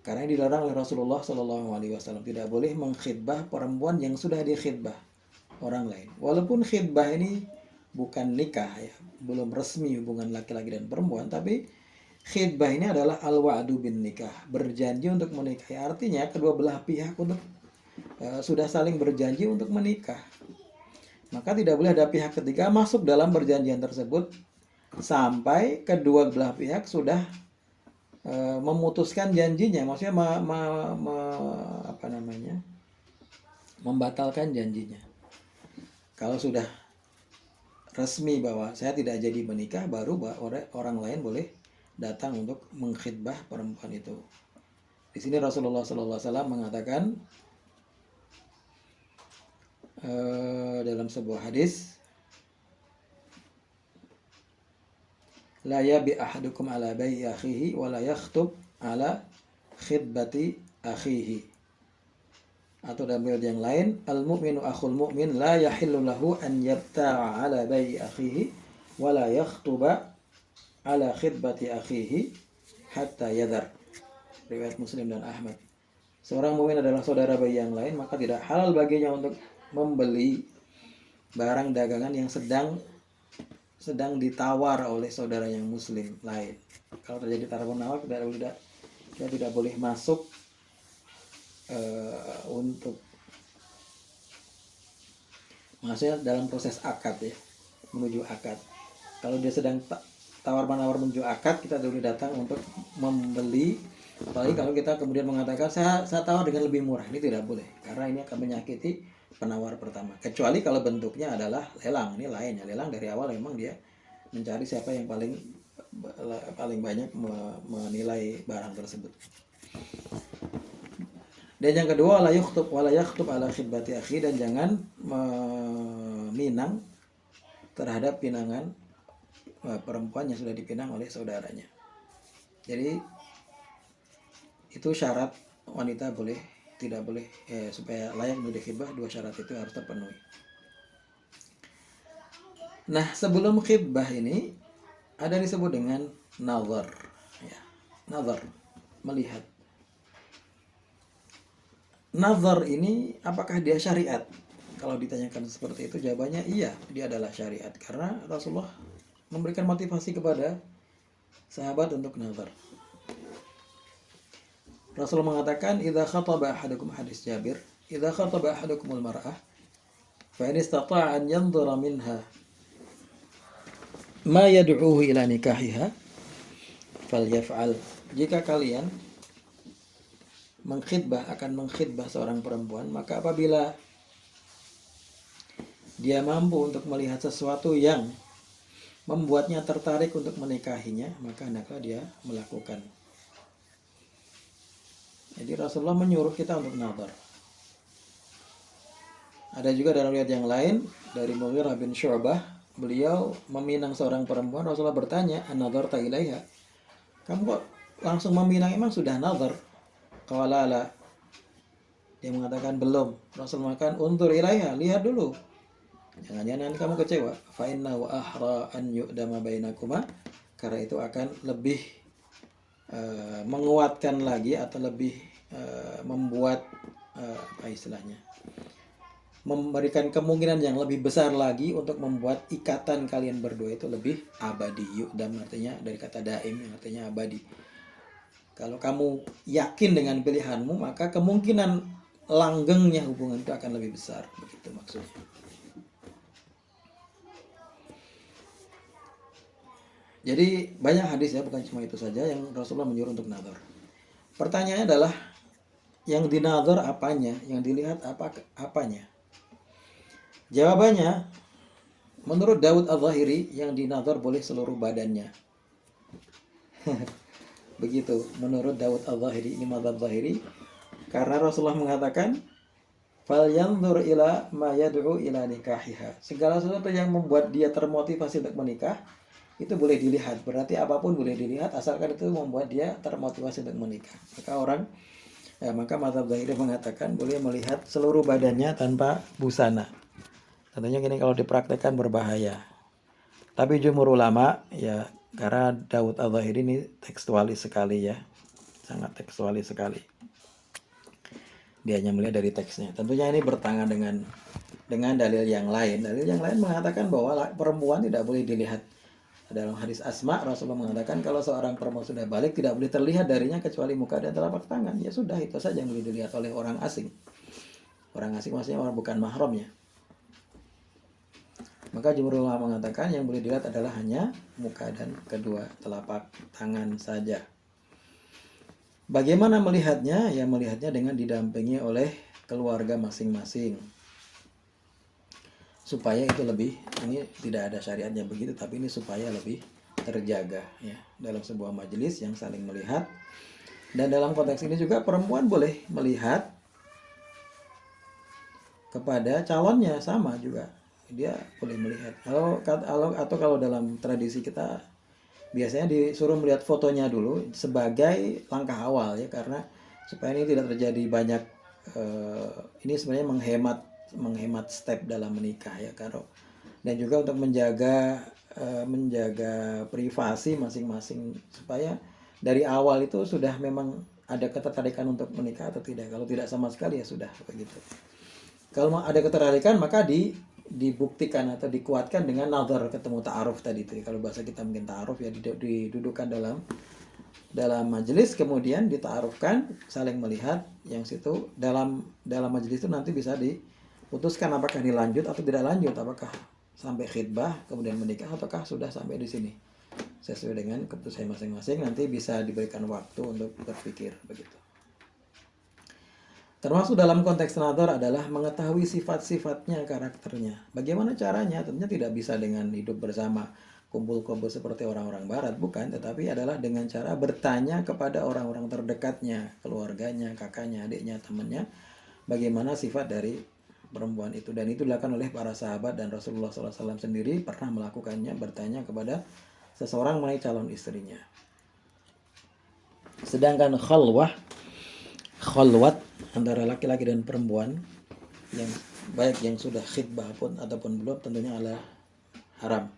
Karena dilarang oleh Rasulullah SAW, tidak boleh mengkhitbah perempuan yang sudah dikhitbah orang lain. Walaupun khitbah ini bukan nikah ya, belum resmi hubungan laki-laki dan perempuan, tapi khitbah ini adalah al-wa'du bin nikah, berjanji untuk menikahi. Artinya kedua belah pihak untuk sudah saling berjanji untuk menikah. Maka tidak boleh ada pihak ketiga masuk dalam perjanjian tersebut sampai kedua belah pihak sudah memutuskan janjinya, maksudnya membatalkan janjinya. Kalau sudah resmi bahwa saya tidak jadi menikah, baru orang lain boleh datang untuk mengkhidbah perempuan itu. Di sini Rasulullah SAW mengatakan dalam sebuah hadis, la yabi ahadukum ala bai'i akhihi wa la yakhtub ala khidbati akhihi. Atau dalam riwayat yang lain, al-mu'minu akhul mu'min la yahillu lahu an yabta'a ala bai'i akhihi wa la yakhtuba ala khidbati akhihi hatta yadhar. Riwayat Muslim dan Ahmad. Seorang mukmin adalah saudara bayi yang lain, maka tidak halal baginya untuk membeli barang dagangan yang sedang ditawar oleh saudara yang muslim lain. Kalau terjadi tawar menawar, kita tidak boleh masuk untuk maksudnya dalam proses akad ya, menuju akad. Kalau dia sedang tawar menawar menuju akad, kita dulu datang untuk membeli. Apalagi kalau kita kemudian mengatakan saya tawar dengan lebih murah, ini tidak boleh, karena ini akan menyakiti penawar pertama. Kecuali kalau bentuknya adalah lelang, ini lainnya. Lelang dari awal memang dia mencari siapa yang paling banyak menilai barang tersebut. Dan yang kedua, la yakhtub ala khidbati akhi, dan jangan meminang terhadap pinangan perempuan yang sudah dipinang oleh saudaranya. Jadi itu syarat wanita tidak boleh supaya layak menjadi khidbah, dua syarat itu harus terpenuhi. Nah, sebelum khidbah ini ada disebut dengan nazar ya. Nazar, melihat. Nazar ini apakah dia syariat? Kalau ditanyakan seperti itu, jawabannya iya, dia adalah syariat, karena Rasulullah memberikan motivasi kepada sahabat untuk nazar. Rasulullah mengatakan, idza khataba ahadukum, hadis Jabir, idza khataba ahadukumul mar'ah fa in istata'a an yanzura minha ma yad'uhu ila nikahiha falyaf'al. Jika kalian akan mengkhidbah seorang perempuan, maka apabila dia mampu untuk melihat sesuatu yang membuatnya tertarik untuk menikahinya, maka hendaklah dia melakukan. Jadi Rasulullah menyuruh kita untuk nazar. Ada juga dalam riwayat yang lain dari Mughirah bin Syu'bah, beliau meminang seorang perempuan. Rasulullah bertanya, an-nazarta ilaiha? Kamu kok langsung meminang, emang sudah nazar? Qala la. Dia mengatakan belum. Rasulullah mengatakan, unzur ilaiha, lihat dulu. Jangan-jangan nanti kamu kecewa. Fa innahu ahra an yu'dama bainakuma, karena itu akan lebih menguatkan lagi atau lebih membuat memberikan kemungkinan yang lebih besar lagi untuk membuat ikatan kalian berdua itu lebih abadi. Yu'dam artinya dari kata daim yang artinya abadi. Kalau kamu yakin dengan pilihanmu, maka kemungkinan langgengnya hubungan itu akan lebih besar, begitu maksudnya. Jadi banyak hadis ya, bukan cuma itu saja yang Rasulullah menyuruh untuk nazar. Pertanyaannya adalah, yang dinazar apanya, yang dilihat apanya? Jawabannya, menurut Daud Al-Zahiri, yang dinazar boleh seluruh badannya. Begitu, menurut Daud Al-Zahiri, ini mazhab Zahiri, karena Rasulullah mengatakan, falyanzur ila ma yad'u ila nikahiha. Segala sesuatu yang membuat dia termotivasi untuk menikah, itu boleh dilihat. Berarti apapun boleh dilihat asalkan itu membuat dia termotivasi untuk menikah. Maka mazhab Zahiri mengatakan boleh melihat seluruh badannya tanpa busana. Tentunya gini, kalau dipraktekkan berbahaya. Tapi jumhur ulama ya, karena Daud Al-Zahiri ini tekstualis sekali ya, sangat tekstualis sekali. Dia hanya melihat dari teksnya. Tentunya ini bertentangan dengan dalil yang lain. Dalil yang lain mengatakan bahwa perempuan tidak boleh dilihat. Dalam hadis Asma, Rasulullah mengatakan kalau seorang perempuan sudah balik, tidak boleh terlihat darinya kecuali muka dan telapak tangan. Ya sudah, itu saja yang boleh dilihat oleh orang asing. Orang asing maksudnya orang bukan mahramnya. Maka jumhur ulama mengatakan yang boleh dilihat adalah hanya muka dan kedua telapak tangan saja. Bagaimana melihatnya? Ya melihatnya dengan didampingi oleh keluarga masing-masing. Supaya itu lebih, ini tidak ada syariatnya begitu, tapi ini supaya lebih terjaga ya dalam sebuah majelis yang saling melihat. Dan dalam konteks ini juga perempuan boleh melihat kepada calonnya, sama juga dia boleh melihat. Atau kalau dalam tradisi kita biasanya disuruh melihat fotonya dulu sebagai langkah awal ya, karena supaya ini tidak terjadi banyak ini sebenarnya menghemat step dalam menikah ya, dan juga untuk menjaga privasi masing-masing, supaya dari awal itu sudah memang ada ketertarikan untuk menikah atau tidak. Kalau tidak sama sekali ya sudah begitu. Kalau ada ketertarikan maka dibuktikan atau dikuatkan dengan nazar, ketemu ta'aruf tadi itu. Kalau bahasa kita mungkin ta'aruf ya, didudukkan dalam majelis, kemudian dita'arufkan, saling melihat yang situ. Dalam majelis itu nanti bisa diputuskan apakah dilanjut atau tidak lanjut, apakah sampai khitbah kemudian menikah ataukah sudah sampai di sini. Sesuai dengan keputusan masing-masing, nanti bisa diberikan waktu untuk berpikir begitu. Termasuk dalam konteks nazar adalah mengetahui sifat-sifatnya, karakternya. Bagaimana caranya? Tentunya tidak bisa dengan hidup bersama kumpul-kumpul seperti orang-orang barat, bukan. Tetapi adalah dengan cara bertanya kepada orang-orang terdekatnya, keluarganya, kakaknya, adiknya, temannya, bagaimana sifat dari perempuan itu. Dan itu dilakukan oleh para sahabat, dan Rasulullah SAW sendiri pernah melakukannya, bertanya kepada seseorang mengenai calon istrinya. Sedangkan khalwat antara laki-laki dan perempuan, yang baik yang sudah khitbah pun ataupun belum, tentunya adalah haram.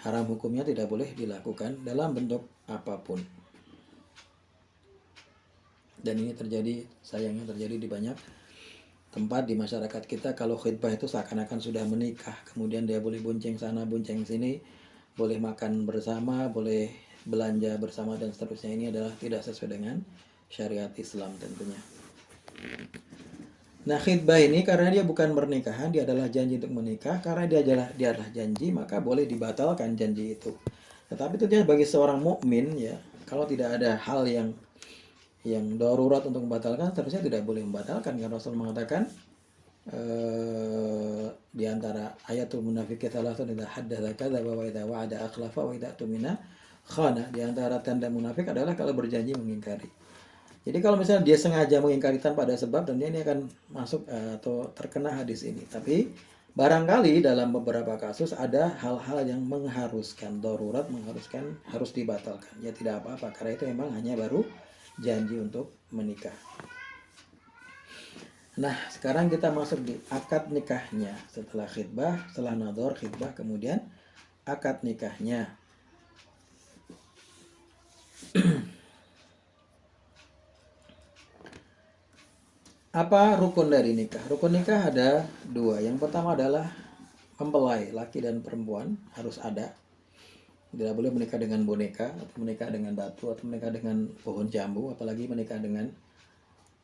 Haram hukumnya, tidak boleh dilakukan dalam bentuk apapun. Dan ini terjadi, sayangnya terjadi di banyak tempat di masyarakat kita. Kalau khitbah itu seakan-akan sudah menikah, kemudian dia boleh bonceng sana bonceng sini, boleh makan bersama, boleh belanja bersama dan seterusnya. Ini adalah tidak sesuai dengan syariat Islam tentunya. Nah, khitbah ini karena dia bukan pernikahan, dia adalah janji untuk menikah. Karena dia adalah janji, maka boleh dibatalkan janji itu. Tetapi tentunya bagi seorang mukmin ya, kalau tidak ada hal yang darurat untuk membatalkan, seharusnya tidak boleh membatalkan. Karena Rasul mengatakan di antara ayatul munafiqin salatun idza haddatsa kadzaba wa idza wa'ada akhlafa wa idza tumina khana. Di antara tanda munafik adalah kalau berjanji mengingkari. Jadi kalau misalnya dia sengaja mengingkari tanpa ada sebab, dan dia ini akan masuk atau terkena hadis ini. Tapi barangkali dalam beberapa kasus ada hal-hal yang mengharuskan, darurat mengharuskan harus dibatalkan. Ya tidak apa-apa, karena itu memang hanya baru janji untuk menikah. Nah, sekarang kita masuk di akad nikahnya. Setelah khitbah, setelah nadhar, khitbah, kemudian akad nikahnya. Apa rukun dari nikah? Rukun nikah ada dua. Yang pertama adalah mempelai, laki dan perempuan harus ada. Tidak boleh menikah dengan boneka, atau menikah dengan batu, atau menikah dengan pohon jambu, apalagi menikah dengan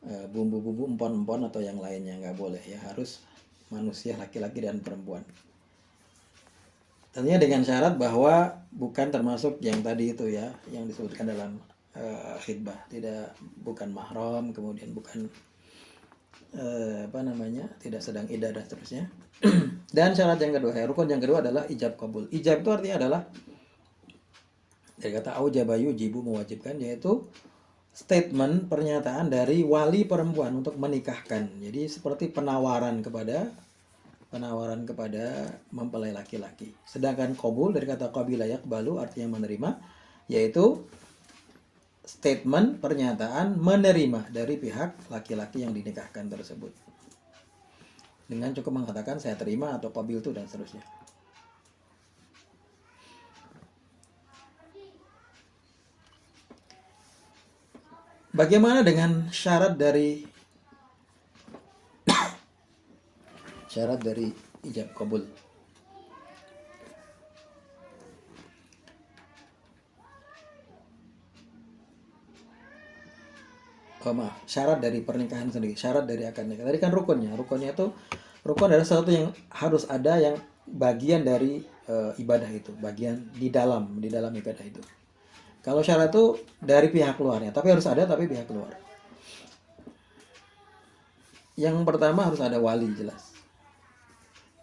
bumbu-bumbu, empon-empon atau yang lainnya, nggak boleh ya. Harus manusia, laki-laki dan perempuan. Tentunya dengan syarat bahwa bukan termasuk yang tadi itu ya, yang disebutkan dalam khitbah, bukan mahram, kemudian bukan tidak sedang iddah dan seterusnya. Dan syarat yang kedua, rukun yang kedua adalah ijab qabul. Ijab itu artinya adalah dari kata aujaba yujibu, mewajibkan, yaitu statement, pernyataan dari wali perempuan untuk menikahkan. Jadi seperti penawaran kepada mempelai laki-laki. Sedangkan qabul dari kata qabila yaqbalu, artinya menerima, yaitu statement, pernyataan menerima dari pihak laki-laki yang dinikahkan tersebut. Dengan cukup mengatakan saya terima atau qabiltu dan seterusnya. Bagaimana dengan syarat dari ijab qabul? syarat dari pernikahan sendiri, syarat dari akad nikah. Tadi kan rukunnya itu rukun adalah sesuatu yang harus ada yang bagian dari ibadah itu, bagian di dalam ibadah itu. Kalau syarat itu dari pihak luarnya, tapi harus ada tapi pihak luar. Yang pertama harus ada wali jelas.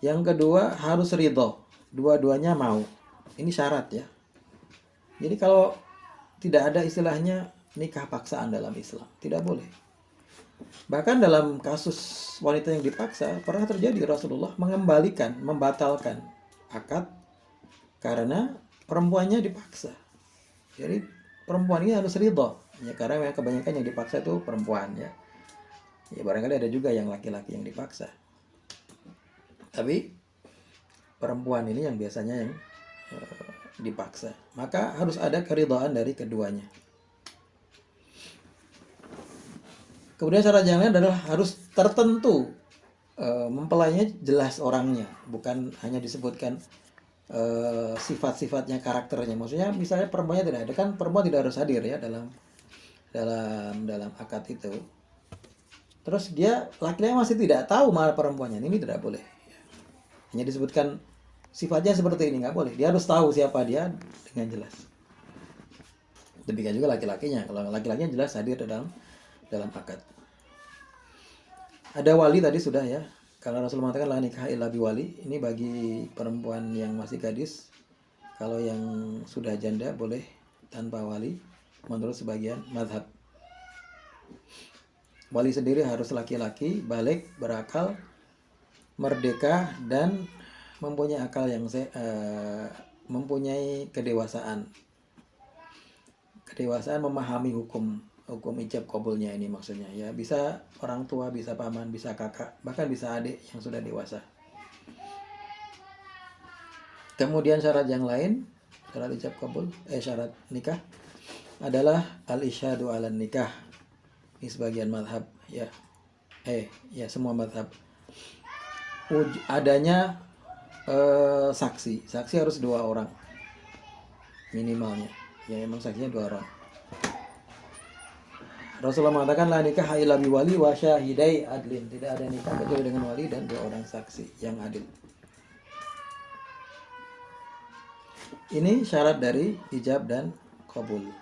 Yang kedua harus ridho, dua-duanya mau. Ini syarat ya. Jadi kalau tidak ada istilahnya nikah paksaan dalam Islam, tidak boleh. Bahkan dalam kasus wanita yang dipaksa pernah terjadi, Rasulullah membatalkan akad karena perempuannya dipaksa. Jadi perempuan ini harus ridho ya, karena kebanyakan yang dipaksa itu perempuan ya. Ya barangkali ada juga yang laki-laki yang dipaksa. Tapi perempuan ini yang biasanya yang dipaksa. Maka harus ada keridhaan dari keduanya. Kemudian syarat yang lain adalah harus tertentu, mempelainya jelas orangnya, bukan hanya disebutkan sifat-sifatnya, karakternya. Maksudnya misalnya perempuannya tidak ada, kan perempuan tidak harus hadir ya dalam akad itu. Terus dia laki-laki masih tidak tahu malah perempuannya, ini tidak boleh. Hanya disebutkan sifatnya seperti ini, nggak boleh. Dia harus tahu siapa dia dengan jelas. Demikian juga laki-lakinya. Kalau laki-lakinya jelas hadir dalam akad. Ada wali tadi sudah ya. Kalau Rasul mengatakan la nikah illa biwali, ini bagi perempuan yang masih gadis. Kalau yang sudah janda boleh tanpa wali menurut sebagian mazhab. Wali sendiri harus laki-laki, balik, berakal, merdeka, dan mempunyai akal yang mempunyai kedewasaan memahami hukum ijab qabulnya ini maksudnya ya. Bisa orang tua, bisa paman, bisa kakak, bahkan bisa adik yang sudah dewasa. Kemudian syarat yang lain, syarat ijab qabul, syarat nikah adalah al-isyhadu 'alan nikah. Ini sebagian mazhab ya. Semua mazhab. Adanya saksi harus 2 orang minimalnya. Ya memang saksinya 2 orang. Rasulullah mengatakan la nikah illa biwali wa syahidai adlin. Tidak ada nikah kecuali dengan wali dan 2 orang saksi yang adil. Ini syarat dari ijab dan qabul.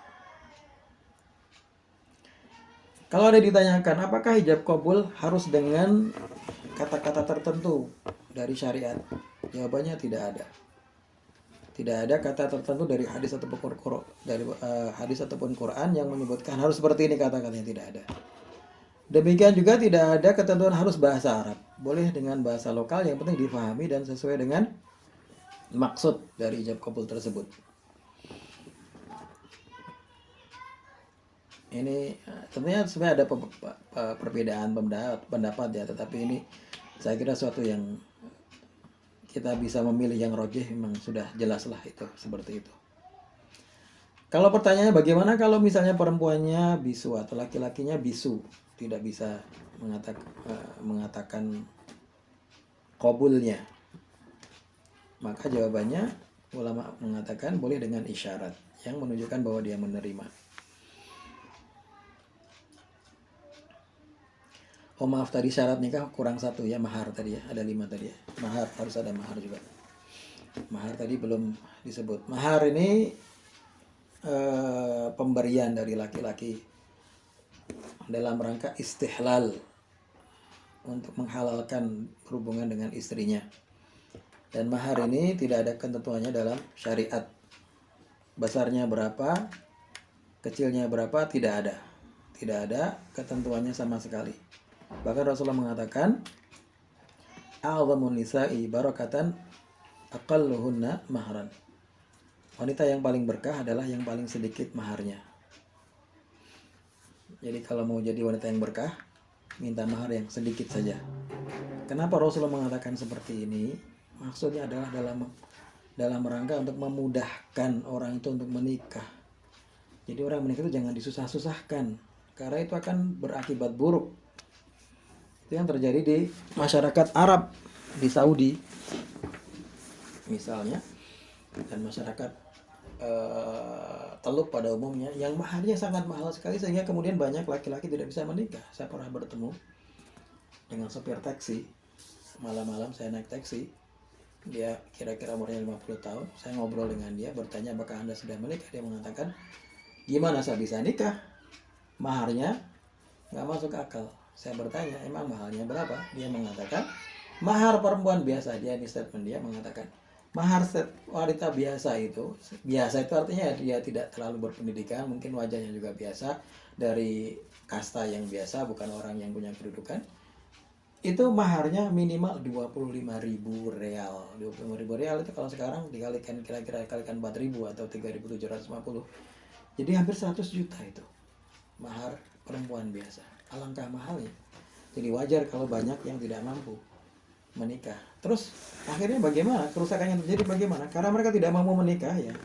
Kalau ada ditanyakan apakah ijab qabul harus dengan kata-kata tertentu dari syariat? Jawabannya tidak ada. Tidak ada kata tertentu dari hadis ataupun Quran yang menyebutkan harus seperti ini kata-katanya, tidak ada. Demikian juga tidak ada ketentuan harus bahasa Arab. Boleh dengan bahasa lokal, yang penting difahami dan sesuai dengan maksud dari ijab qabul tersebut. Ini tentunya sebenarnya ada perbedaan pendapat ya, tetapi ini saya kira suatu yang kita bisa memilih yang rajih, memang sudah jelas lah itu seperti itu. Kalau pertanyaannya bagaimana kalau misalnya perempuannya bisu atau laki-lakinya bisu, tidak bisa mengatakan qabulnya, maka jawabannya ulama mengatakan boleh dengan isyarat yang menunjukkan bahwa dia menerima. Oh maaf, tadi syarat nikah kurang 1 ya, mahar tadi ya, ada 5 tadi ya. Mahar, harus ada mahar juga. Mahar tadi belum disebut. Mahar ini pemberian dari laki-laki dalam rangka istihlal, untuk menghalalkan hubungan dengan istrinya. Dan mahar ini tidak ada ketentuannya dalam syariat. Besarnya berapa, kecilnya berapa, tidak ada. Tidak ada ketentuannya sama sekali. Bahkan Rasulullah mengatakan a'zamun nisa'i barakatan aqalluhunna mahran. Wanita yang paling berkah adalah yang paling sedikit maharnya. Jadi kalau mau jadi wanita yang berkah, minta mahar yang sedikit saja. Kenapa Rasulullah mengatakan seperti ini? Maksudnya adalah dalam rangka untuk memudahkan orang itu untuk menikah. Jadi orang menikah itu jangan disusah-susahkan, karena itu akan berakibat buruk. Itu yang terjadi di masyarakat Arab di Saudi misalnya, dan masyarakat teluk pada umumnya yang maharnya sangat mahal sekali sehingga kemudian banyak laki-laki tidak bisa menikah. Saya pernah bertemu dengan sopir taksi, malam-malam saya naik taksi, dia kira-kira umurnya 50 tahun, saya ngobrol dengan dia, bertanya apakah Anda sudah menikah, dia mengatakan, gimana saya bisa nikah, maharnya nggak masuk akal. Saya bertanya, emang maharnya berapa? Dia mengatakan mahar perempuan biasa. Dia di statement dia mengatakan mahar wanita biasa itu artinya dia tidak terlalu berpendidikan, mungkin wajahnya juga biasa, dari kasta yang biasa, bukan orang yang punya kedudukan. Itu maharnya minimal 25.000 real. 25.000 real itu kalau sekarang dikalikan kira-kira 4.000 atau 3.750. Jadi hampir 100 juta itu mahar perempuan biasa. Alangkah mahalnya. Jadi wajar kalau banyak yang tidak mampu menikah. Terus akhirnya bagaimana? Kerusakan yang terjadi bagaimana? Karena mereka tidak mampu menikah ya.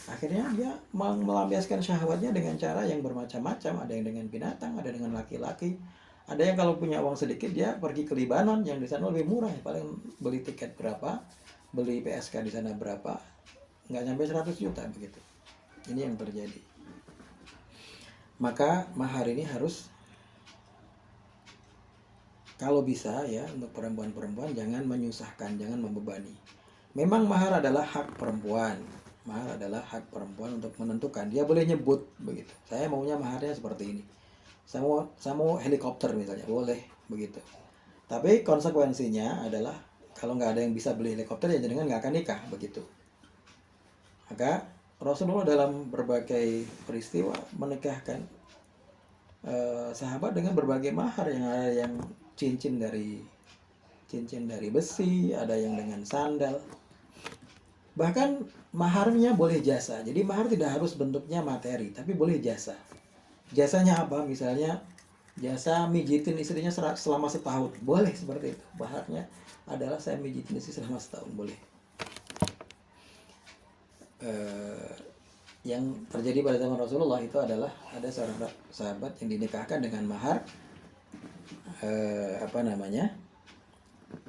Akhirnya dia melampiaskan syahwatnya dengan cara yang bermacam-macam. Ada yang dengan binatang, ada dengan laki-laki. Ada yang kalau punya uang sedikit dia pergi ke Libanon yang di sana lebih murah. Paling beli tiket berapa, beli PSK di sana berapa, nggak sampai 100 juta begitu. Ini yang terjadi. Maka mahar ini harus, kalau bisa ya, untuk perempuan-perempuan jangan menyusahkan, jangan membebani. Memang mahar adalah hak perempuan. Mahar adalah hak perempuan untuk menentukan. Dia boleh nyebut begitu. Saya maunya maharnya seperti ini. Saya mau helikopter misalnya, boleh begitu. Tapi konsekuensinya adalah kalau nggak ada yang bisa beli helikopter ya jangan nggak akan nikah begitu. Maka Rasulullah dalam berbagai peristiwa menikahkan sahabat dengan berbagai mahar, yang ada yang cincin dari besi, ada yang dengan sandal. Bahkan maharnya boleh jasa. Jadi mahar tidak harus bentuknya materi, tapi boleh jasa. Jasanya apa? Misalnya jasa mijitin istrinya selama setahun, boleh seperti itu. Maharnya adalah saya mijitin istri selama setahun, boleh. Yang terjadi pada zaman Rasulullah itu adalah ada seorang sahabat yang dinikahkan dengan mahar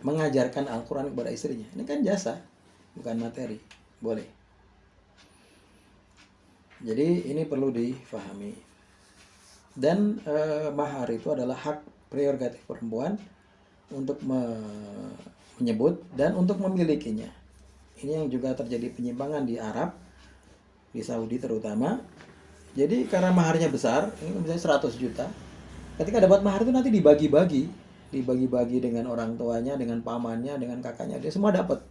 mengajarkan Al-Quran kepada istrinya. Ini kan jasa, bukan materi, boleh. Jadi ini perlu difahami. Dan mahar itu adalah hak prerogatif perempuan untuk menyebut dan untuk memilikinya. Ini yang juga terjadi penyimpangan di Arab, di Saudi terutama. Jadi karena maharnya besar, ini misalnya 100 juta. Ketika dapat mahar itu nanti dibagi-bagi dengan orang tuanya, dengan pamannya, dengan kakaknya, dia semua dapat.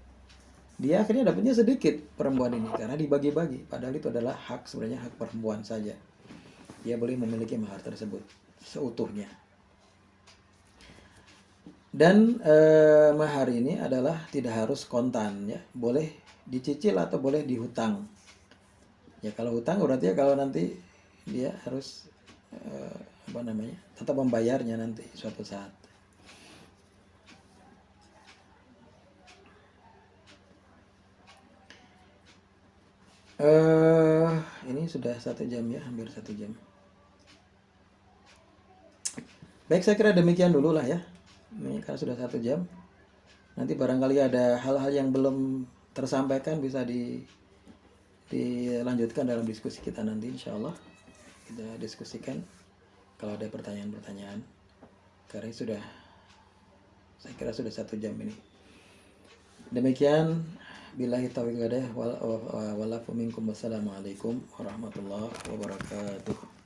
Dia akhirnya dapatnya sedikit perempuan ini karena dibagi-bagi. Padahal itu adalah hak, sebenarnya hak perempuan saja. Dia boleh memiliki mahar tersebut seutuhnya. Dan mahar ini adalah tidak harus kontan ya, boleh dicicil atau boleh dihutang. Ya kalau hutang berarti ya kalau nanti dia harus tetap membayarnya nanti suatu saat. Ini sudah 1 jam ya, hampir 1 jam. Baik, saya kira demikian dulu lah ya. Ini kan sudah 1 jam. Nanti barangkali ada hal-hal yang belum tersampaikan bisa dilanjutkan dalam diskusi kita nanti, insya Allah kita diskusikan kalau ada pertanyaan-pertanyaan. Karena saya kira sudah 1 jam ini. Demikian, billahi taufiq hidayah wal afu minkum. Wassalamualaikum warahmatullahi wabarakatuh.